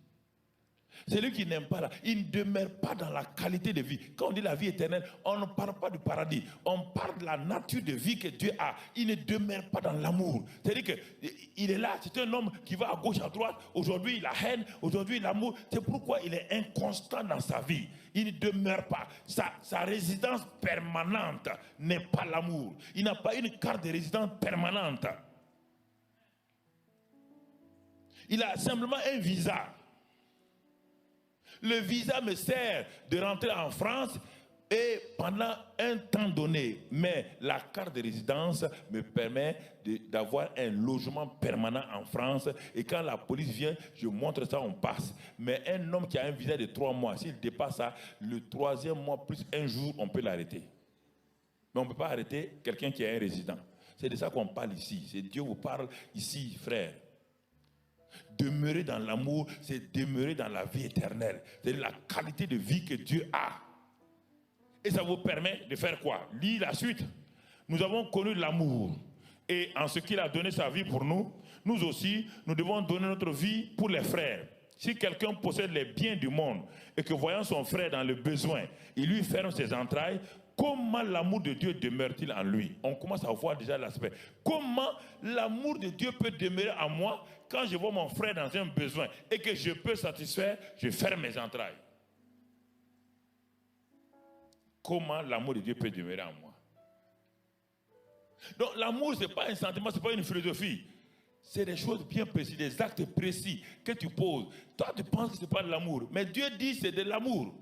Celui qui n'aime pas là, il ne demeure pas dans la qualité de vie. Quand on dit la vie éternelle, on ne parle pas du paradis. On parle de la nature de vie que Dieu a. Il ne demeure pas dans l'amour. C'est-à-dire qu'il est là, c'est un homme qui va à gauche, à droite. Aujourd'hui, il a haine. Aujourd'hui, l'amour. C'est pourquoi il est inconstant dans sa vie. Il ne demeure pas. Sa résidence permanente n'est pas l'amour. Il n'a pas une carte de résidence permanente. Il a simplement un visa. Le visa me sert de rentrer en France et pendant un temps donné. Mais la carte de résidence me permet d'avoir un logement permanent en France. Et quand la police vient, je montre ça, on passe. Mais un homme qui a un visa de 3 mois, s'il dépasse ça, le 3e mois plus un jour, on peut l'arrêter. Mais on ne peut pas arrêter quelqu'un qui est un résident. C'est de ça qu'on parle ici. C'est Dieu vous parle ici, frère. Demeurer dans l'amour, c'est demeurer dans la vie éternelle. C'est la qualité de vie que Dieu a. Et ça vous permet de faire quoi? Lis la suite. Nous avons connu l'amour. Et en ce qu'il a donné sa vie pour nous, nous aussi, nous devons donner notre vie pour les frères. Si quelqu'un possède les biens du monde et que voyant son frère dans le besoin, il lui ferme ses entrailles, comment l'amour de Dieu demeure-t-il en lui? On commence à voir déjà l'aspect. Comment l'amour de Dieu peut demeurer en moi quand je vois mon frère dans un besoin et que je peux satisfaire, je ferme mes entrailles. Comment l'amour de Dieu peut demeurer en moi? Donc l'amour, ce n'est pas un sentiment, ce n'est pas une philosophie. C'est des choses bien précises, des actes précis que tu poses. Toi, tu penses que ce n'est pas de l'amour. Mais Dieu dit que c'est de l'amour.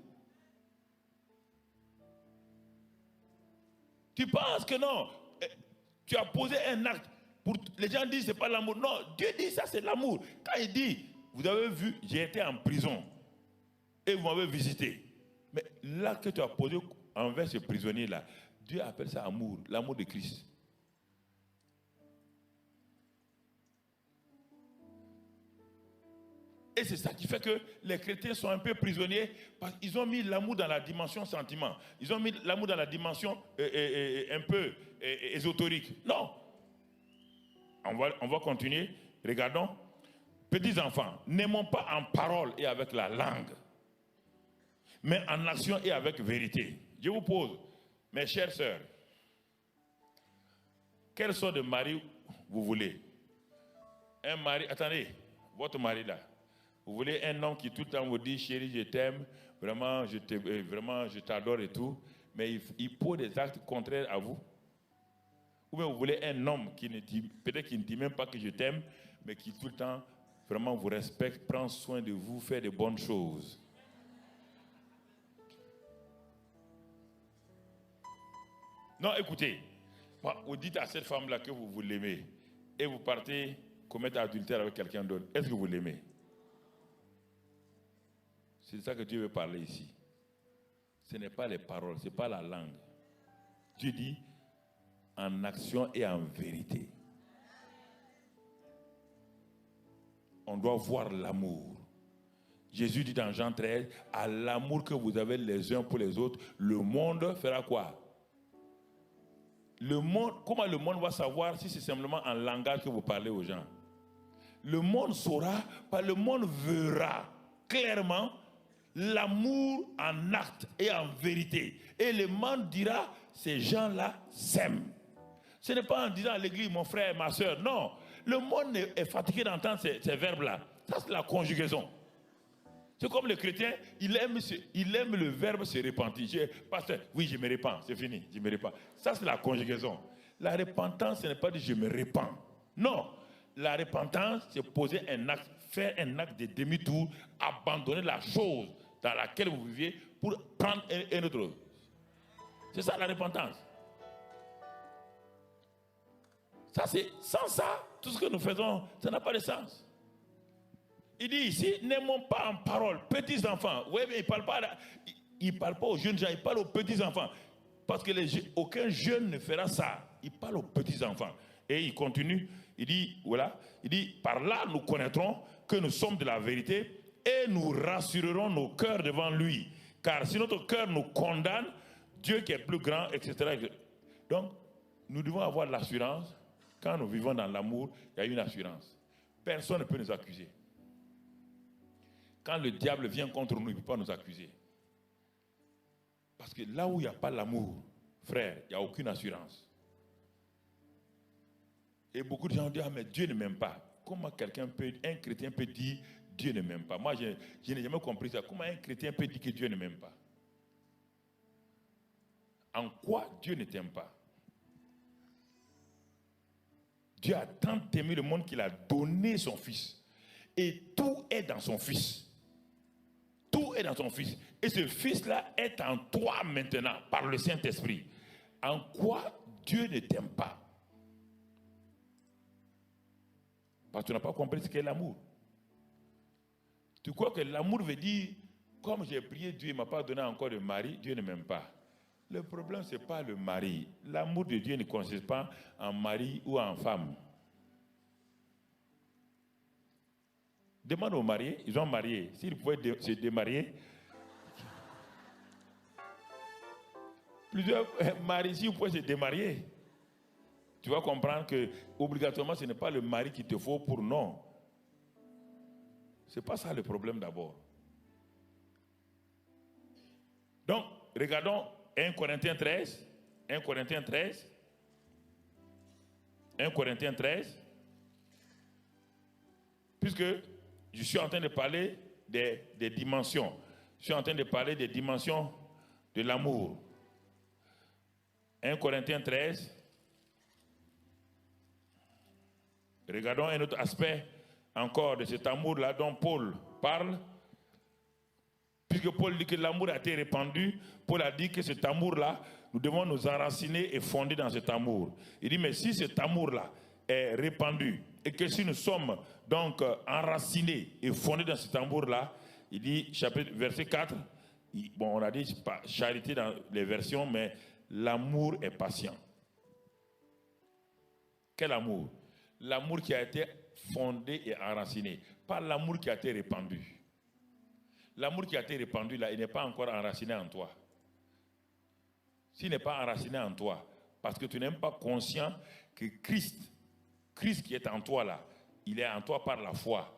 Tu penses que non. Tu as posé un acte. Les gens disent que ce n'est pas l'amour. Non, Dieu dit ça, c'est l'amour. Quand il dit, vous avez vu, j'ai été en prison et vous m'avez visité. Mais l'acte que tu as posé envers ce prisonnier-là, Dieu appelle ça amour, l'amour de Christ. Et c'est ça qui fait que les chrétiens sont un peu prisonniers parce qu'ils ont mis l'amour dans la dimension sentiment. Ils ont mis l'amour dans la dimension un peu ésotérique. Non. On va continuer. Regardons. Petits enfants, n'aimons pas en parole et avec la langue, mais en action et avec vérité. Je vous pose, mes chères sœurs, quelle sorte de mari vous voulez? Un mari, attendez, votre mari là. Vous voulez un homme qui tout le temps vous dit, chérie, je t'aime, vraiment, je t'adore et tout, mais il pose des actes contraires à vous? Ou bien vous voulez un homme qui ne dit, peut-être qui ne dit même pas que je t'aime, mais qui tout le temps vraiment vous respecte, prend soin de vous, fait de bonnes choses? Non, écoutez, vous dites à cette femme-là que vous l'aimez et vous partez commettre adultère avec quelqu'un d'autre. Est-ce que vous l'aimez? C'est ça que Dieu veut parler ici. Ce n'est pas les paroles, ce n'est pas la langue. Dieu dit en action et en vérité. On doit voir l'amour. Jésus dit dans Jean 13, à l'amour que vous avez les uns pour les autres, le monde fera quoi? Le monde, comment le monde va savoir si c'est simplement en langage que vous parlez aux gens? Le monde saura, le monde verra clairement l'amour en acte et en vérité. Et le monde dira, ces gens-là s'aiment. Ce n'est pas en disant à l'église, mon frère, ma soeur, non. Le monde est fatigué d'entendre ces verbes-là. Ça, c'est la conjugaison. C'est comme le chrétien, il aime le verbe se repentir. Pasteur, oui, je me repens, c'est fini, je me repens. Ça, c'est la conjugaison. La repentance, ce n'est pas dire je me repens. Non. La repentance, c'est poser un acte, faire un acte de demi-tour, abandonner la chose dans laquelle vous viviez pour prendre un autre. C'est ça la repentance. Ça, c'est sans ça, tout ce que nous faisons, ça n'a pas de sens. Il dit ici, n'aimons pas en parole, petits enfants. Oui, mais il ne parle pas aux jeunes gens, il parle aux petits enfants. Parce que aucun jeune ne fera ça. Il parle aux petits enfants. Et il continue, il dit, voilà, il dit, par là nous connaîtrons que nous sommes de la vérité et nous rassurerons nos cœurs devant lui. Car si notre cœur nous condamne, Dieu qui est plus grand, etc. Donc, nous devons avoir l'assurance. Quand nous vivons dans l'amour, il y a une assurance. Personne ne peut nous accuser. Quand le diable vient contre nous, il ne peut pas nous accuser. Parce que là où il n'y a pas l'amour, frère, il n'y a aucune assurance. Et beaucoup de gens disent, ah mais Dieu ne m'aime pas. Comment un chrétien peut dire Dieu ne m'aime pas? Moi, je n'ai jamais compris ça. Comment un chrétien peut dire que Dieu ne m'aime pas? En quoi Dieu ne t'aime pas? Dieu a tant aimé le monde qu'il a donné son Fils. Et tout est dans son Fils. Tout est dans son Fils. Et ce Fils-là est en toi maintenant, par le Saint-Esprit. En quoi Dieu ne t'aime pas? Parce que tu n'as pas compris ce qu'est l'amour. Tu crois que l'amour veut dire, comme j'ai prié, Dieu ne m'a pas donné encore de mari, Dieu ne m'aime pas. Le problème, ce n'est pas le mari. L'amour de Dieu ne consiste pas en mari ou en femme. Demande aux mariés, ils ont marié. S'ils pouvaient se démarier, plusieurs maris, s'ils pouvaient se démarier, tu vas comprendre que obligatoirement, ce n'est pas le mari qu'il te faut pour non. Ce n'est pas ça le problème d'abord. Donc, regardons 1 Corinthiens 13. 1 Corinthiens 13. 1 Corinthiens 13. Puisque je suis en train de parler des dimensions. Je suis en train de parler des dimensions de l'amour. 1 Corinthiens 13. Regardons un autre aspect encore de cet amour-là dont Paul parle. Puisque Paul dit que l'amour a été répandu, Paul a dit que cet amour-là, nous devons nous enraciner et fonder dans cet amour. Il dit, mais si cet amour-là est répandu, et que si nous sommes donc enracinés et fondés dans cet amour-là, il dit, verset 4, bon, on a dit charité dans les versions, mais l'amour est patient. Quel amour? L'amour qui a été fondé et enraciné, pas l'amour qui a été répandu. L'amour qui a été répandu là, il n'est pas encore enraciné en toi. S'il n'est pas enraciné en toi, parce que tu n'es même pas conscient que Christ qui est en toi là, il est en toi par la foi.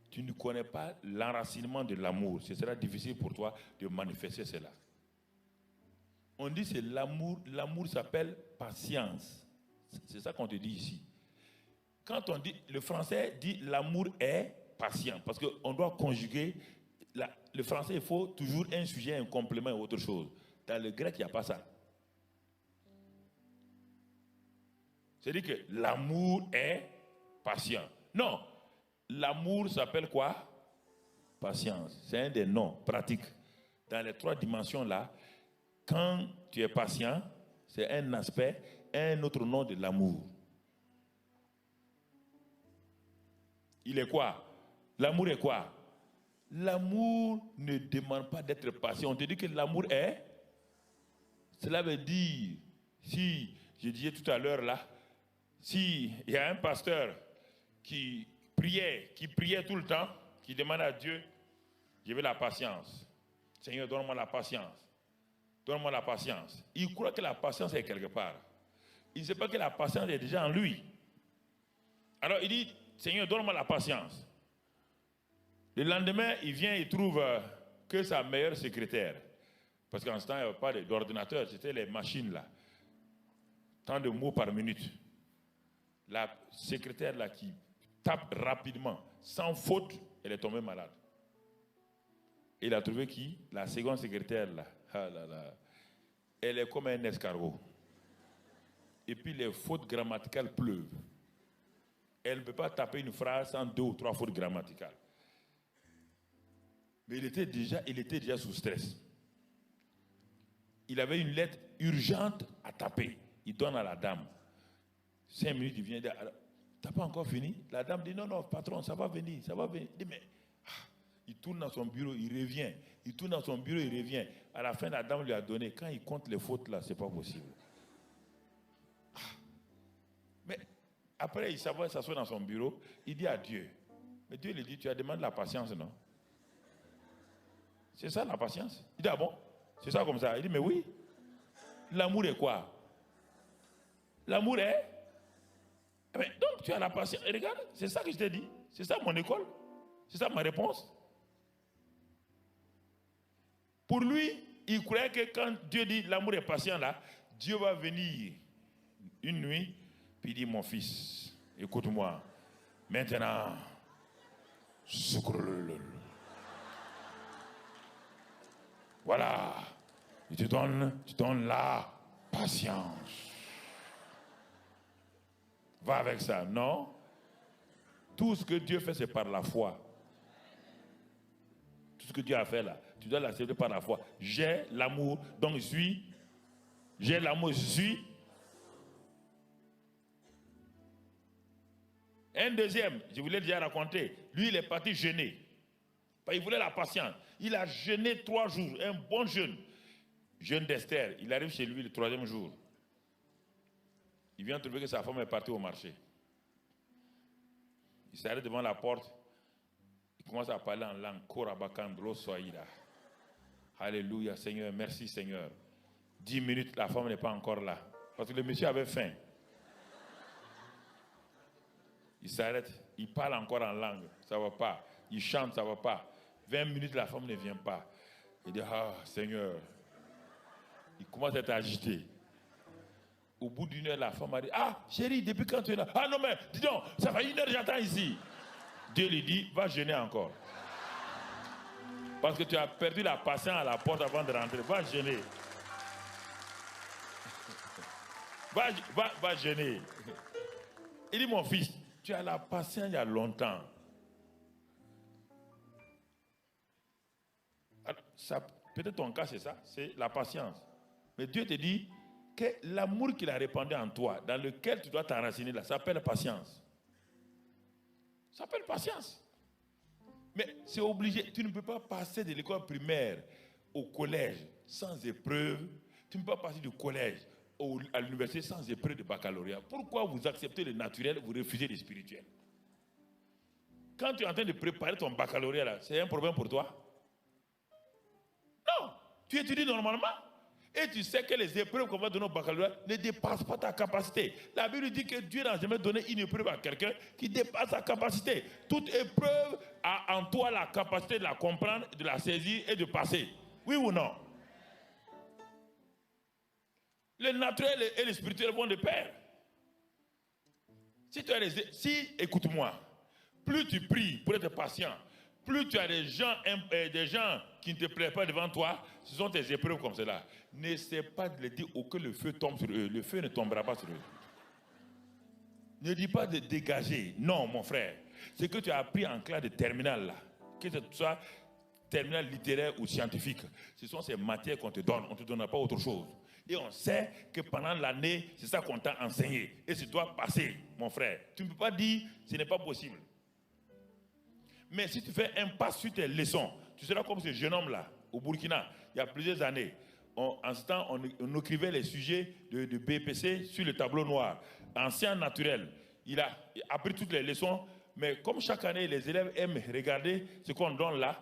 Tu ne connais pas l'enracinement de l'amour. Ce sera difficile pour toi de manifester cela. On dit que c'est l'amour. L'amour s'appelle patience. C'est ça qu'on te dit ici. Quand on dit, le français dit l'amour est patient, parce qu'on doit conjuguer. Le français, il faut toujours un sujet, un complément et autre chose. Dans le grec, il n'y a pas ça. C'est-à-dire que l'amour est patient. Non, l'amour s'appelle quoi? Patience. C'est un des noms pratiques. Dans les 3 dimensions-là, quand tu es patient, c'est un aspect, un autre nom de l'amour. Il est quoi? L'amour est quoi? L'amour ne demande pas d'être patient. On te dit que l'amour est. Cela veut dire, si, je disais tout à l'heure là, si il y a un pasteur qui priait tout le temps, qui demande à Dieu, je veux la patience. Seigneur, donne-moi la patience. Donne-moi la patience. Il croit que la patience est quelque part. Il ne sait pas que la patience est déjà en lui. Alors il dit, Seigneur, donne-moi la patience. Le lendemain, il vient et trouve que sa meilleure secrétaire. Parce qu'en ce temps, il n'y avait pas d'ordinateur, c'était les machines là. Tant de mots par minute. La secrétaire là qui tape rapidement, sans faute, elle est tombée malade. Et il a trouvé qui? La seconde secrétaire là. Ah là là. Elle est comme un escargot. Et puis les fautes grammaticales pleuvent. Elle ne peut pas taper une phrase sans 2 ou 3 fautes grammaticales. Mais il était déjà sous stress. Il avait une lettre urgente à taper. Il donne à la dame. 5 minutes, il vient dire, tu n'as pas encore fini? La dame dit, non, non, patron, ça va venir, ça va venir. Il dit, mais, il tourne dans son bureau, il revient. Il tourne dans son bureau, il revient. À la fin, la dame lui a donné. Quand il compte les fautes là, ce n'est pas possible. Mais Après, il s'assoit dans son bureau, il dit à Dieu. Mais Dieu lui dit, tu as demandé la patience, non? C'est ça la patience? Il dit, ah bon? C'est ça comme ça? Il dit, mais oui. L'amour est quoi? L'amour est... Mais donc tu as la patience. Et regarde, c'est ça que je t'ai dit. C'est ça mon école. C'est ça ma réponse. Pour lui, il croyait que quand Dieu dit l'amour est patient là, Dieu va venir une nuit, puis il dit, mon fils, écoute-moi, maintenant, voilà, il te donne la patience. Va avec ça. Non. Tout ce que Dieu fait, c'est par la foi. Tout ce que Dieu a fait là, tu dois l'accepter par la foi. J'ai l'amour, donc je suis. J'ai l'amour, je suis. Un deuxième, je vous l'ai déjà raconté. Lui, il est parti jeûner. Il voulait la patience. Il a jeûné 3 jours, un bon jeûne. Jeûne d'Esther. Il arrive chez lui le 3e jour. Il vient trouver que sa femme est partie au marché. Il s'arrête devant la porte. Il commence à parler en langue. Korabakandro soïda. Alléluia, Seigneur. Merci, Seigneur. 10 minutes, la femme n'est pas encore là. Parce que le monsieur avait faim. Il s'arrête. Il parle encore en langue. Ça ne va pas. Il chante, ça ne va pas. 20 minutes, la femme ne vient pas. Il dit, ah, Seigneur. Il commence à être agité. Au bout d'1 heure, la femme a dit, ah, chérie, depuis quand tu es là? Ah non, mais dis donc, ça fait 1 heure, j'attends ici. Dieu lui dit, va jeûner encore. Parce que tu as perdu la patience à la porte avant de rentrer. Va jeûner. Va jeûner. Il dit, mon fils, tu as la patience il y a longtemps. Peut-être ton cas, c'est ça, c'est la patience. Mais Dieu te dit que l'amour qu'il a répandu en toi, dans lequel tu dois t'enraciner là, ça s'appelle patience. Ça s'appelle patience. Mais c'est obligé. Tu ne peux pas passer de l'école primaire au collège sans épreuve. Tu ne peux pas passer du collège à l'université sans épreuve de baccalauréat. Pourquoi vous acceptez le naturel, vous refusez le spirituel? Quand tu es en train de préparer ton baccalauréat là, c'est un problème pour toi? Non. Tu étudies normalement. Et tu sais que les épreuves qu'on va donner au baccalauréat ne dépassent pas ta capacité. La Bible dit que Dieu n'a jamais donné une épreuve à quelqu'un qui dépasse sa capacité. Toute épreuve a en toi la capacité de la comprendre, de la saisir et de passer. Oui ou non? Le naturel et le spirituel vont de pair. Si, écoute-moi, plus tu pries pour être patient, plus tu as des gens qui ne te plaisent pas devant toi, ce sont tes épreuves comme cela. N'essaie pas de les dire que le feu tombe sur eux. Le feu ne tombera pas sur eux. Ne dis pas de dégager. Non, mon frère. Ce que tu as appris en classe de terminale, là, que ce soit terminale littéraire ou scientifique, ce sont ces matières qu'on te donne. On ne te donnera pas autre chose. Et on sait que pendant l'année, c'est ça qu'on t'a enseigné. Et ça doit passer, mon frère. Tu ne peux pas dire ce n'est pas possible. Mais si tu fais un pas sur tes leçons, tu seras comme ce jeune homme-là, au Burkina, il y a plusieurs années. En ce temps, on écrivait les sujets de BPC sur le tableau noir. En sciences naturelles, il a appris toutes les leçons, mais comme chaque année, les élèves aiment regarder ce qu'on donne là,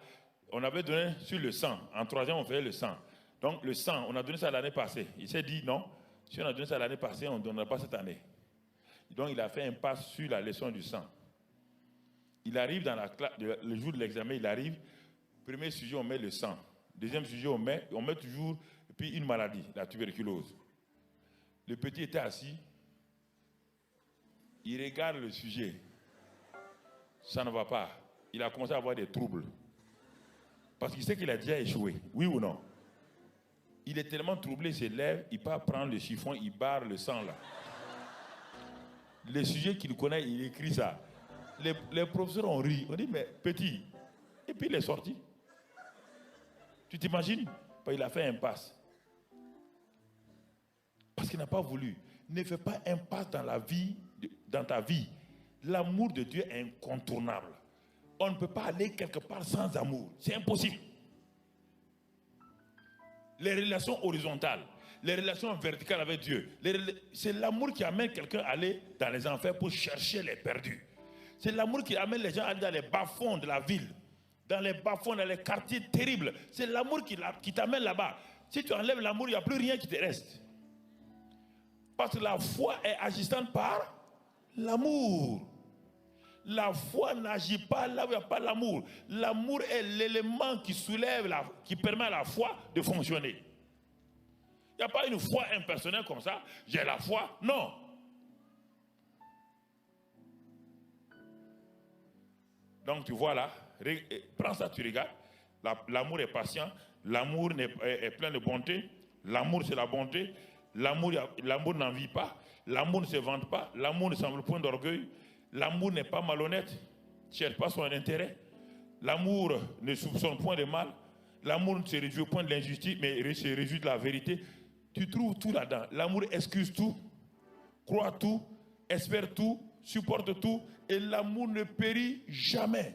on avait donné sur le sang. En 3e, on faisait le sang. Donc le sang, on a donné ça l'année passée. Il s'est dit non, si on a donné ça l'année passée, on ne donnera pas cette année. Donc il a fait un pas sur la leçon du sang. Il arrive dans la classe, le jour de l'examen, il arrive, premier sujet, on met le sang. Deuxième sujet, on met toujours puis une maladie, la tuberculose. Le petit était assis, il regarde le sujet. Ça ne va pas. Il a commencé à avoir des troubles. Parce qu'il sait qu'il a déjà échoué. Oui ou non? Il est tellement troublé, il se lève, il part prendre le chiffon, il barre le sang là. Le sujet qu'il connaît, il écrit ça. Les professeurs ont ri. On dit, mais petit. Et puis il est sorti. Tu t'imagines? Il a fait un passe. Parce qu'il n'a pas voulu. Ne fais pas un passe dans la vie, dans ta vie. L'amour de Dieu est incontournable. On ne peut pas aller quelque part sans amour. C'est impossible. Les relations horizontales, les relations verticales avec Dieu. C'est l'amour qui amène quelqu'un à aller dans les enfers pour chercher les perdus. C'est l'amour qui amène les gens à aller dans les bas-fonds de la ville, dans les bas-fonds, dans les quartiers terribles. C'est l'amour qui t'amène là-bas. Si tu enlèves l'amour, il n'y a plus rien qui te reste. Parce que la foi est agissante par l'amour. La foi n'agit pas là où il n'y a pas l'amour. L'amour est l'élément qui soulève, qui permet à la foi de fonctionner. Il n'y a pas une foi impersonnelle comme ça. J'ai la foi. Non. Donc tu vois là, prends ça, tu regardes. L'amour est patient. L'amour est plein de bonté. L'amour c'est la bonté. L'amour n'envie pas. L'amour ne se vante pas. L'amour ne semble point d'orgueil. L'amour n'est pas malhonnête, ne cherche pas son intérêt. L'amour ne soupçonne point de mal. L'amour ne se réjouit point de l'injustice, mais se réjouit de la vérité. Tu trouves tout là-dedans. L'amour excuse tout, croit tout, espère tout, supporte tout. Et l'amour ne périt jamais.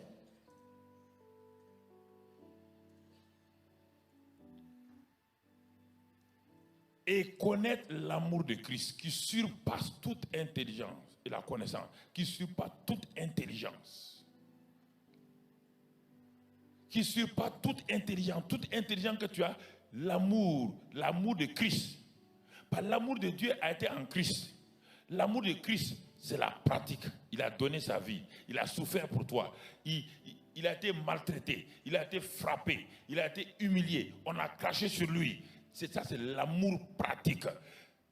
Et connaître l'amour de Christ qui surpasse toute intelligence et la connaissance, qui surpasse toute intelligence. Qui surpasse toute intelligence que tu as, l'amour de Christ. Par l'amour de Dieu a été en Christ. L'amour de Christ, c'est la pratique. Il a donné sa vie, il a souffert pour toi. Il a été maltraité, il a été frappé, il a été humilié, on a craché sur lui. C'est ça, c'est l'amour pratique.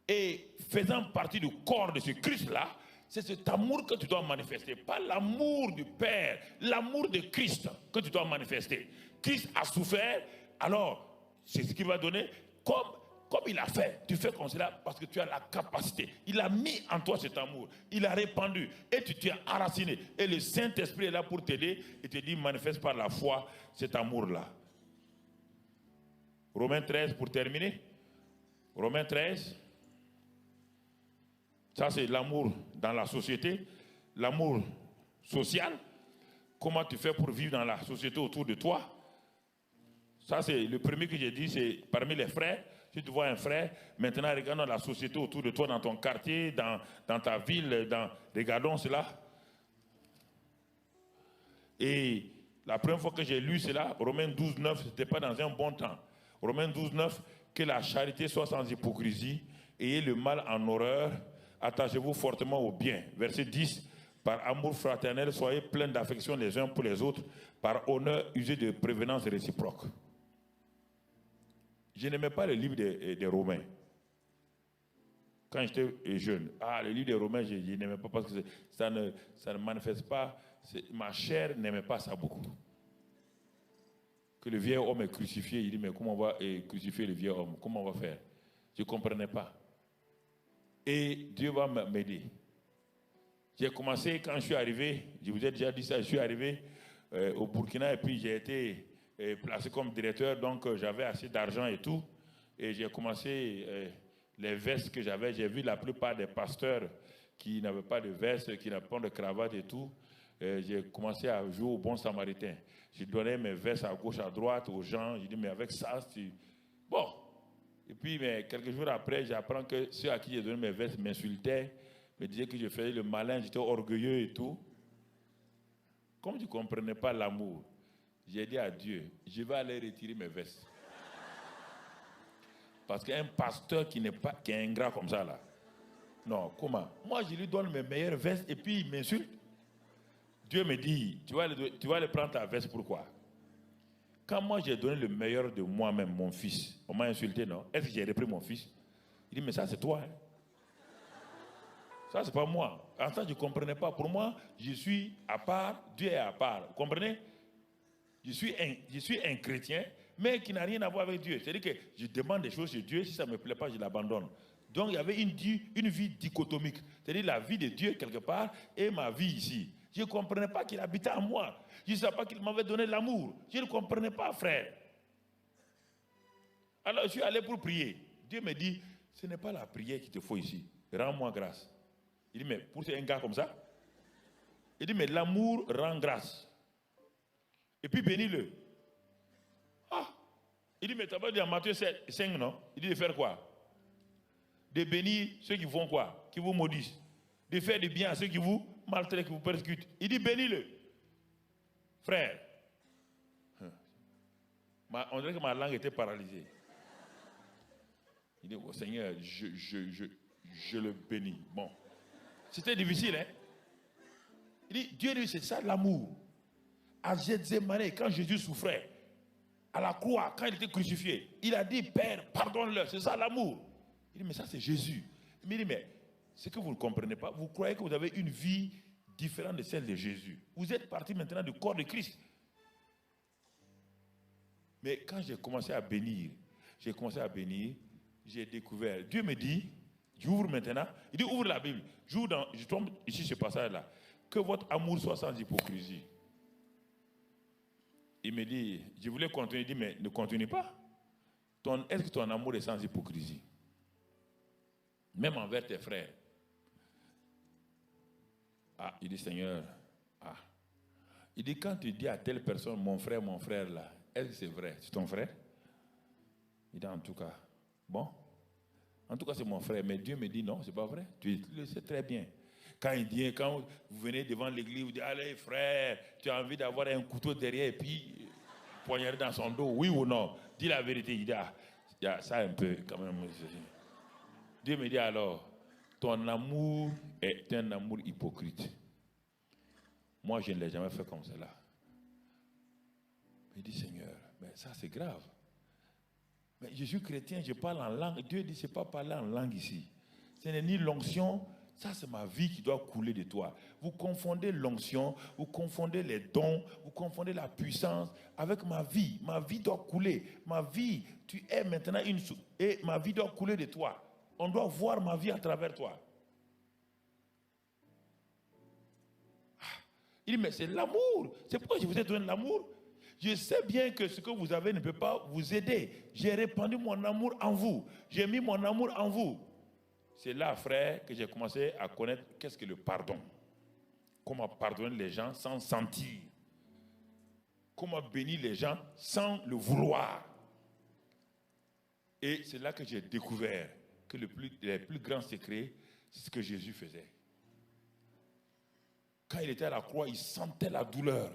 Et faisant partie du corps de ce Christ-là, c'est cet amour que tu dois manifester. Pas l'amour du Père, l'amour de Christ que tu dois manifester. Christ a souffert, alors c'est ce qu'il va donner. Comme il a fait, tu fais comme cela parce que tu as la capacité. Il a mis en toi cet amour. Il a répandu et tu t'es enraciné. Et le Saint-Esprit est là pour t'aider et te dit manifeste par la foi cet amour-là. Romains 13 pour terminer. Romains 13. Ça c'est l'amour dans la société. L'amour social. Comment tu fais pour vivre dans la société autour de toi. Ça c'est le premier que j'ai dit, c'est parmi les frères. Si tu vois un frère, maintenant regardons la société autour de toi, dans ton quartier, dans ta ville, regardons cela. Et la première fois que j'ai lu cela, Romains 12, 9, ce n'était pas dans un bon temps. Romains 12, 9, que la charité soit sans hypocrisie, ayez le mal en horreur, attachez-vous fortement au bien. Verset 10, par amour fraternel, soyez pleins d'affection les uns pour les autres, par honneur, usez de prévenance réciproque. Je n'aimais pas le livre des Romains. Quand j'étais jeune, le livre des Romains, je n'aimais pas parce que ça ne manifeste pas, ma chair n'aimait pas ça beaucoup. Que le vieil homme est crucifié, il dit, mais comment on va crucifier le vieil homme? Comment on va faire? Je ne comprenais pas. Et Dieu va m'aider. J'ai commencé, quand je suis arrivé, je vous ai déjà dit ça, je suis arrivé au Burkina et puis j'ai été placé comme directeur, donc j'avais assez d'argent et tout. Et j'ai commencé, les vestes que j'avais, j'ai vu la plupart des pasteurs qui n'avaient pas de veste, qui n'avaient pas de cravate et tout. J'ai commencé à jouer au bon samaritain. Je donnais mes vestes à gauche, à droite aux gens. Je dis, mais avec ça, bon. Et puis, mais quelques jours après, j'apprends que ceux à qui j'ai donné mes vestes m'insultaient, me disaient que je faisais le malin, j'étais orgueilleux et tout. Comme je ne comprenais pas l'amour, j'ai dit à Dieu, je vais aller retirer mes vestes. Parce qu'un pasteur qui est ingrat comme ça, là, non, comment? Moi, je lui donne mes meilleures vestes et puis il m'insulte. Dieu me dit, tu vas aller prendre ta veste, pourquoi? Quand moi j'ai donné le meilleur de moi-même, mon fils, on m'a insulté, non? Est-ce que j'ai repris mon fils? Il dit, mais ça c'est toi. Hein? Ça c'est pas moi. En ça je ne comprenais pas. Pour moi, je suis à part, Dieu est à part. Vous comprenez? Je suis un chrétien, mais qui n'a rien à voir avec Dieu. C'est-à-dire que je demande des choses chez Dieu, si ça ne me plaît pas, je l'abandonne. Donc il y avait une vie dichotomique. C'est-à-dire la vie de Dieu quelque part et ma vie ici. Je ne comprenais pas qu'il habitait en moi. Je ne savais pas qu'il m'avait donné l'amour. Je ne comprenais pas, frère. Alors je suis allé pour prier. Dieu me dit, ce n'est pas la prière qu'il te faut ici. Rends-moi grâce. Il dit, mais pour un gars comme ça? Il dit, mais l'amour rend grâce. Et puis bénis-le. Il dit, mais tu n'as pas dit en Matthieu 5, non? Il dit de faire quoi? de bénir ceux qui font quoi? Qui vous maudissent. De faire du bien à ceux qui vous maltraitent, qui vous persécutent. Il dit bénis-le. Frère, on dirait que ma langue était paralysée. Il dit, oh Seigneur, je le bénis. Bon, c'était difficile, hein? Il dit, Dieu dit, c'est ça l'amour. À Gethsémane, quand Jésus souffrait, à la croix, quand il était crucifié, il a dit, Père, pardonne-leur, c'est ça l'amour. Il dit, mais ça c'est Jésus. Il dit, mais ce que vous ne comprenez pas, vous croyez que vous avez une vie différente de celle de Jésus. Vous êtes parti maintenant du corps de Christ. Mais quand j'ai commencé à bénir, j'ai découvert. Dieu me dit, j'ouvre maintenant, il dit ouvre la Bible. Je tombe ici ce passage-là. Que votre amour soit sans hypocrisie. Il me dit, je voulais continuer, il dit, mais ne continue pas. Est-ce que ton amour est sans hypocrisie? Même envers tes frères. Ah, il dit, Seigneur, ah. Il dit, quand tu dis à telle personne, mon frère là, est-ce que c'est vrai? C'est ton frère? Il dit, en tout cas, bon. En tout cas, c'est mon frère. Mais Dieu me dit, non, c'est pas vrai. Tu le sais très bien. Quand vous venez devant l'église, vous dites, allez frère, tu as envie d'avoir un couteau derrière et puis poignarder dans son dos, oui ou non? Dis la vérité. Il dit, il y a ça un peu quand même. Dieu me dit alors, ton amour est un amour hypocrite. Moi, je ne l'ai jamais fait comme cela. Il dit, Seigneur, mais ça c'est grave. Mais je suis chrétien, je parle en langue. Dieu dit, ce n'est pas parler en langue ici. Ce n'est ni l'onction, ça c'est ma vie qui doit couler de toi. Vous confondez l'onction, vous confondez les dons, vous confondez la puissance avec ma vie. Ma vie doit couler. Ma vie, tu es maintenant et ma vie doit couler de toi. On doit voir ma vie à travers toi. Il dit, mais c'est l'amour. C'est pourquoi je vous ai donné l'amour. Je sais bien que ce que vous avez ne peut pas vous aider. J'ai répandu mon amour en vous. J'ai mis mon amour en vous. C'est là, frère, que j'ai commencé à connaître qu'est-ce que le pardon. Comment pardonner les gens sans sentir. Comment bénir les gens sans le vouloir. Et c'est là que j'ai découvert que les plus grands secrets, c'est ce que Jésus faisait. Quand il était à la croix, il sentait la douleur.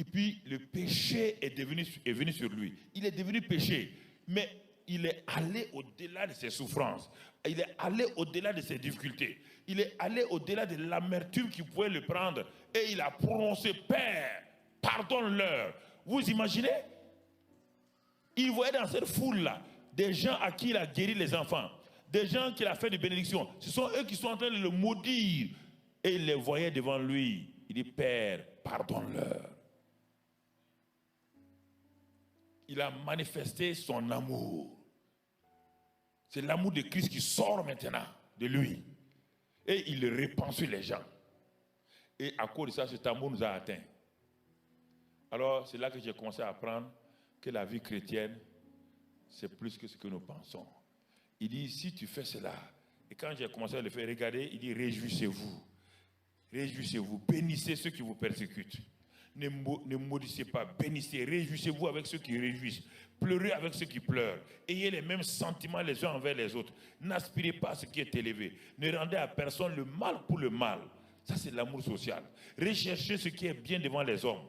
Et puis, le péché est venu sur lui. Il est devenu péché. Mais il est allé au-delà de ses souffrances. Il est allé au-delà de ses difficultés. Il est allé au-delà de l'amertume qui pouvait le prendre. Et il a prononcé, Père, pardonne-leur. Vous imaginez? Il voyait dans cette foule-là des gens à qui il a guéri les enfants. Des gens qu'il a fait des bénédictions. Ce sont eux qui sont en train de le maudire. Et il les voyait devant lui. Il dit, Père, pardonne-leur. Il a manifesté son amour. C'est l'amour de Christ qui sort maintenant de lui. Et il le répand sur les gens. Et à cause de ça, cet amour nous a atteints. Alors, c'est là que j'ai commencé à apprendre que la vie chrétienne, c'est plus que ce que nous pensons. Il dit, si tu fais cela, et quand j'ai commencé à le faire, regardez, il dit, réjouissez-vous. Réjouissez-vous, bénissez ceux qui vous persécutent. Ne maudissez pas, bénissez, réjouissez-vous avec ceux qui réjouissent. Pleurez avec ceux qui pleurent. Ayez les mêmes sentiments les uns envers les autres. N'aspirez pas à ce qui est élevé. Ne rendez à personne le mal pour le mal. Ça, c'est l'amour social. Recherchez ce qui est bien devant les hommes.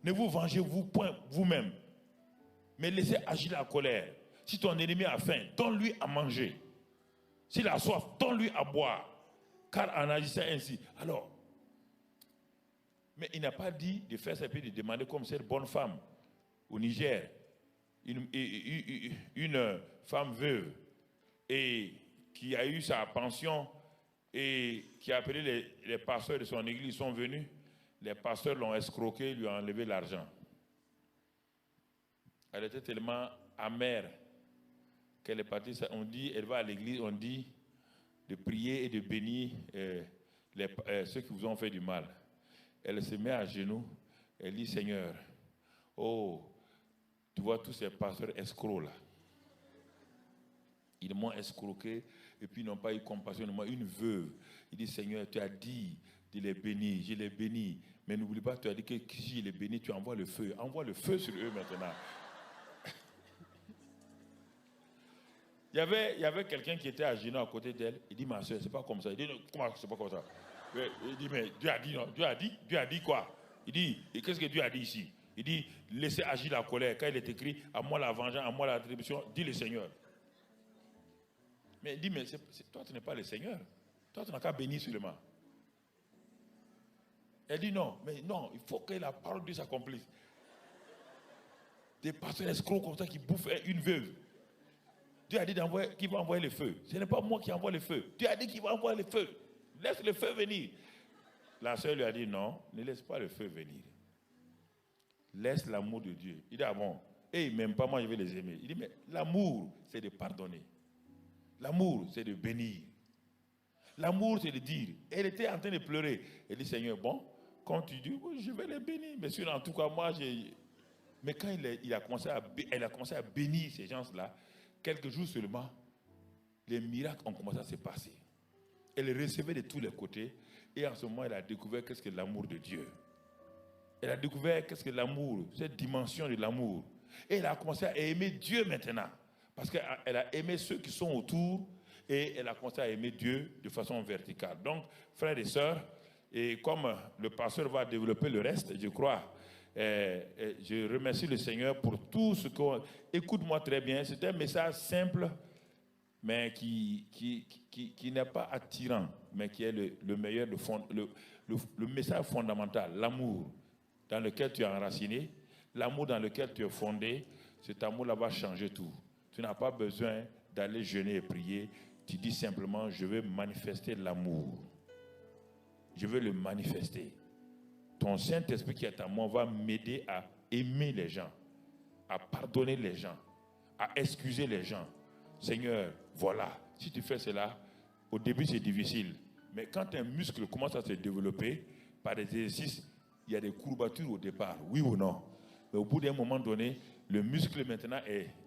Ne vous vengez point vous-même. Mais laissez agir la colère. Si ton ennemi a faim, donne-lui à manger. S'il a soif, donne-lui à boire. Car en agissant ainsi, alors, mais il n'a pas dit de faire ça et de demander comme cette bonne femme au Niger, une femme veuve, et qui a eu sa pension et qui a appelé les pasteurs de son église, ils sont venus, les pasteurs l'ont escroqué, lui ont enlevé l'argent. Elle était tellement amère qu'elle est partie, on dit, elle va à l'église, on dit de prier et de bénir ceux qui vous ont fait du mal. Elle se met à genoux, elle dit, Seigneur, oh, tu vois tous ces pasteurs escrocs là. Ils m'ont escroqué et puis ils n'ont pas eu compassion de moi. Une veuve, il dit, Seigneur, tu as dit de les bénir, je les bénis. Mais n'oublie pas, tu as dit que si je les bénis, tu envoies le feu. Envoie le feu sur eux maintenant. Il y avait quelqu'un qui était à genoux à côté d'elle. Il dit, ma soeur, c'est pas comme ça. Il dit, comment c'est pas comme ça? Il dit, mais Dieu a dit, non. Dieu a dit quoi? Il dit, et qu'est-ce que Dieu a dit ici? Il dit, laissez agir la colère. Quand il est écrit, à moi la vengeance, à moi la rétribution, dit le Seigneur. Mais il dit, mais toi, tu n'es pas le Seigneur. Toi, tu n'as qu'à bénir seulement. Elle dit, non, mais non, il faut que la parole de Dieu s'accomplisse. Des pasteurs escrocs comme ça qui bouffent une veuve. Dieu a dit qu'il va envoyer le feu. Ce n'est pas moi qui envoie le feu. Dieu a dit qu'il va envoyer le feu. Laisse le feu venir. La sœur lui a dit non, ne laisse pas le feu venir. Laisse l'amour de Dieu. Il dit ah bon, et même pas moi je vais les aimer. Il dit mais l'amour c'est de pardonner. L'amour c'est de bénir. L'amour c'est de dire. Elle était en train de pleurer. Elle dit Seigneur bon, quand tu dis je vais les bénir. Mais en tout cas moi j'ai... Mais quand elle a commencé à bénir ces gens-là, quelques jours seulement, les miracles ont commencé à se passer. Elle recevait de tous les côtés et en ce moment, elle a découvert qu'est-ce que l'amour de Dieu. Elle a découvert qu'est-ce que l'amour, cette dimension de l'amour. Et elle a commencé à aimer Dieu maintenant. Parce qu'elle a aimé ceux qui sont autour et elle a commencé à aimer Dieu de façon verticale. Donc, frères et sœurs, et comme le pasteur va développer le reste, je crois, je remercie le Seigneur pour tout ce qu'on... Écoute-moi très bien, c'est un message simple, mais qui n'est pas attirant, mais qui est le meilleur, le message fondamental, l'amour dans lequel tu es enraciné, l'amour dans lequel tu es fondé, cet amour-là va changer tout. Tu n'as pas besoin d'aller jeûner et prier, tu dis simplement, je veux manifester l'amour. Je veux le manifester. Ton Saint-Esprit qui est en moi va m'aider à aimer les gens, à pardonner les gens, à excuser les gens. Seigneur, voilà, si tu fais cela, au début c'est difficile. Mais quand un muscle commence à se développer, par des exercices, il y a des courbatures au départ, oui ou non? Mais au bout d'un moment donné, le muscle maintenant,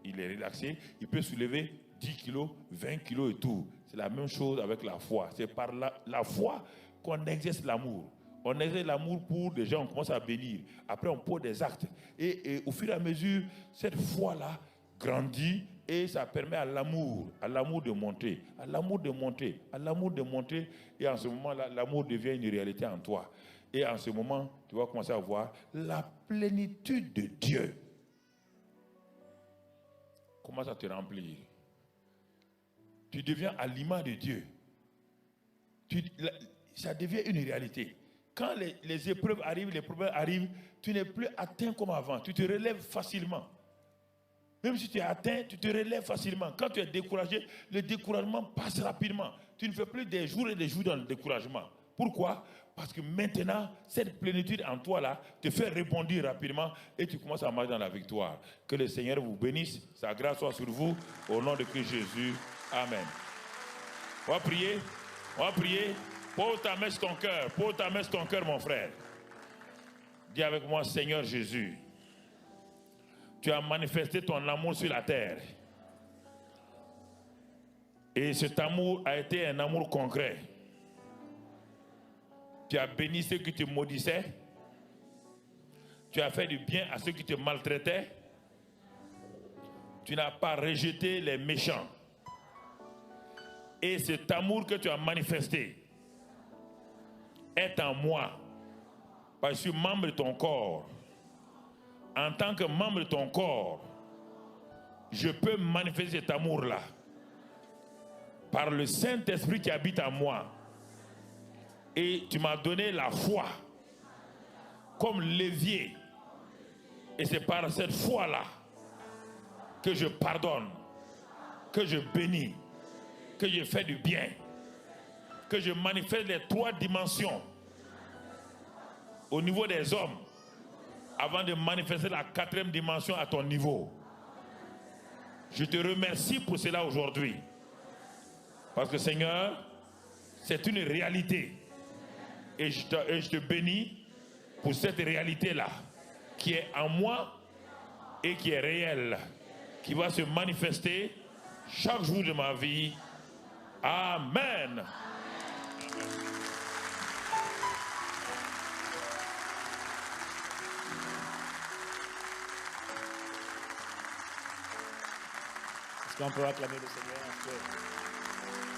il est relaxé, il peut soulever 10 kilos, 20 kilos et tout. C'est la même chose avec la foi. C'est par la foi qu'on exerce l'amour. On exerce l'amour pour des gens, on commence à bénir. Après, on pose des actes. Et au fur et à mesure, cette foi-là grandit et ça permet à l'amour de monter, à l'amour de monter, à l'amour de monter. Et en ce moment-là, l'amour devient une réalité en toi. Et en ce moment, tu vas commencer à voir la plénitude de Dieu. Commence à te remplir. Tu deviens à l'image de Dieu. Ça devient une réalité. Quand les épreuves arrivent, les problèmes arrivent, tu n'es plus atteint comme avant. Tu te relèves facilement. Même si tu es atteint, tu te relèves facilement. Quand tu es découragé, le découragement passe rapidement. Tu ne fais plus des jours et des jours dans le découragement. Pourquoi? Parce que maintenant, cette plénitude en toi là te fait rebondir rapidement et tu commences à marcher dans la victoire. Que le Seigneur vous bénisse, sa grâce soit sur vous, au nom de Christ Jésus. Amen. On va prier. On va prier. Pose ta main sur ton cœur. Pose ta main sur ton cœur, mon frère. Dis avec moi, Seigneur Jésus, tu as manifesté ton amour sur la terre. Et cet amour a été un amour concret. Tu as béni ceux qui te maudissaient. Tu as fait du bien à ceux qui te maltraitaient. Tu n'as pas rejeté les méchants. Et cet amour que tu as manifesté est en moi, parce que je suis membre de ton corps. En tant que membre de ton corps, je peux manifester cet amour-là par le Saint-Esprit qui habite en moi. Et tu m'as donné la foi comme levier. Et c'est par cette foi-là que je pardonne, que je bénis, que je fais du bien, que je manifeste les 3 dimensions au niveau des hommes avant de manifester la 4e dimension à ton niveau. Je te remercie pour cela aujourd'hui. Parce que Seigneur, c'est une réalité. Et je te bénis pour cette réalité-là qui est en moi et qui est réelle, qui va se manifester chaque jour de ma vie. Amen. Est-ce qu'on peut acclamer le Seigneur? Est-ce que-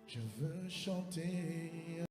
Je veux chanter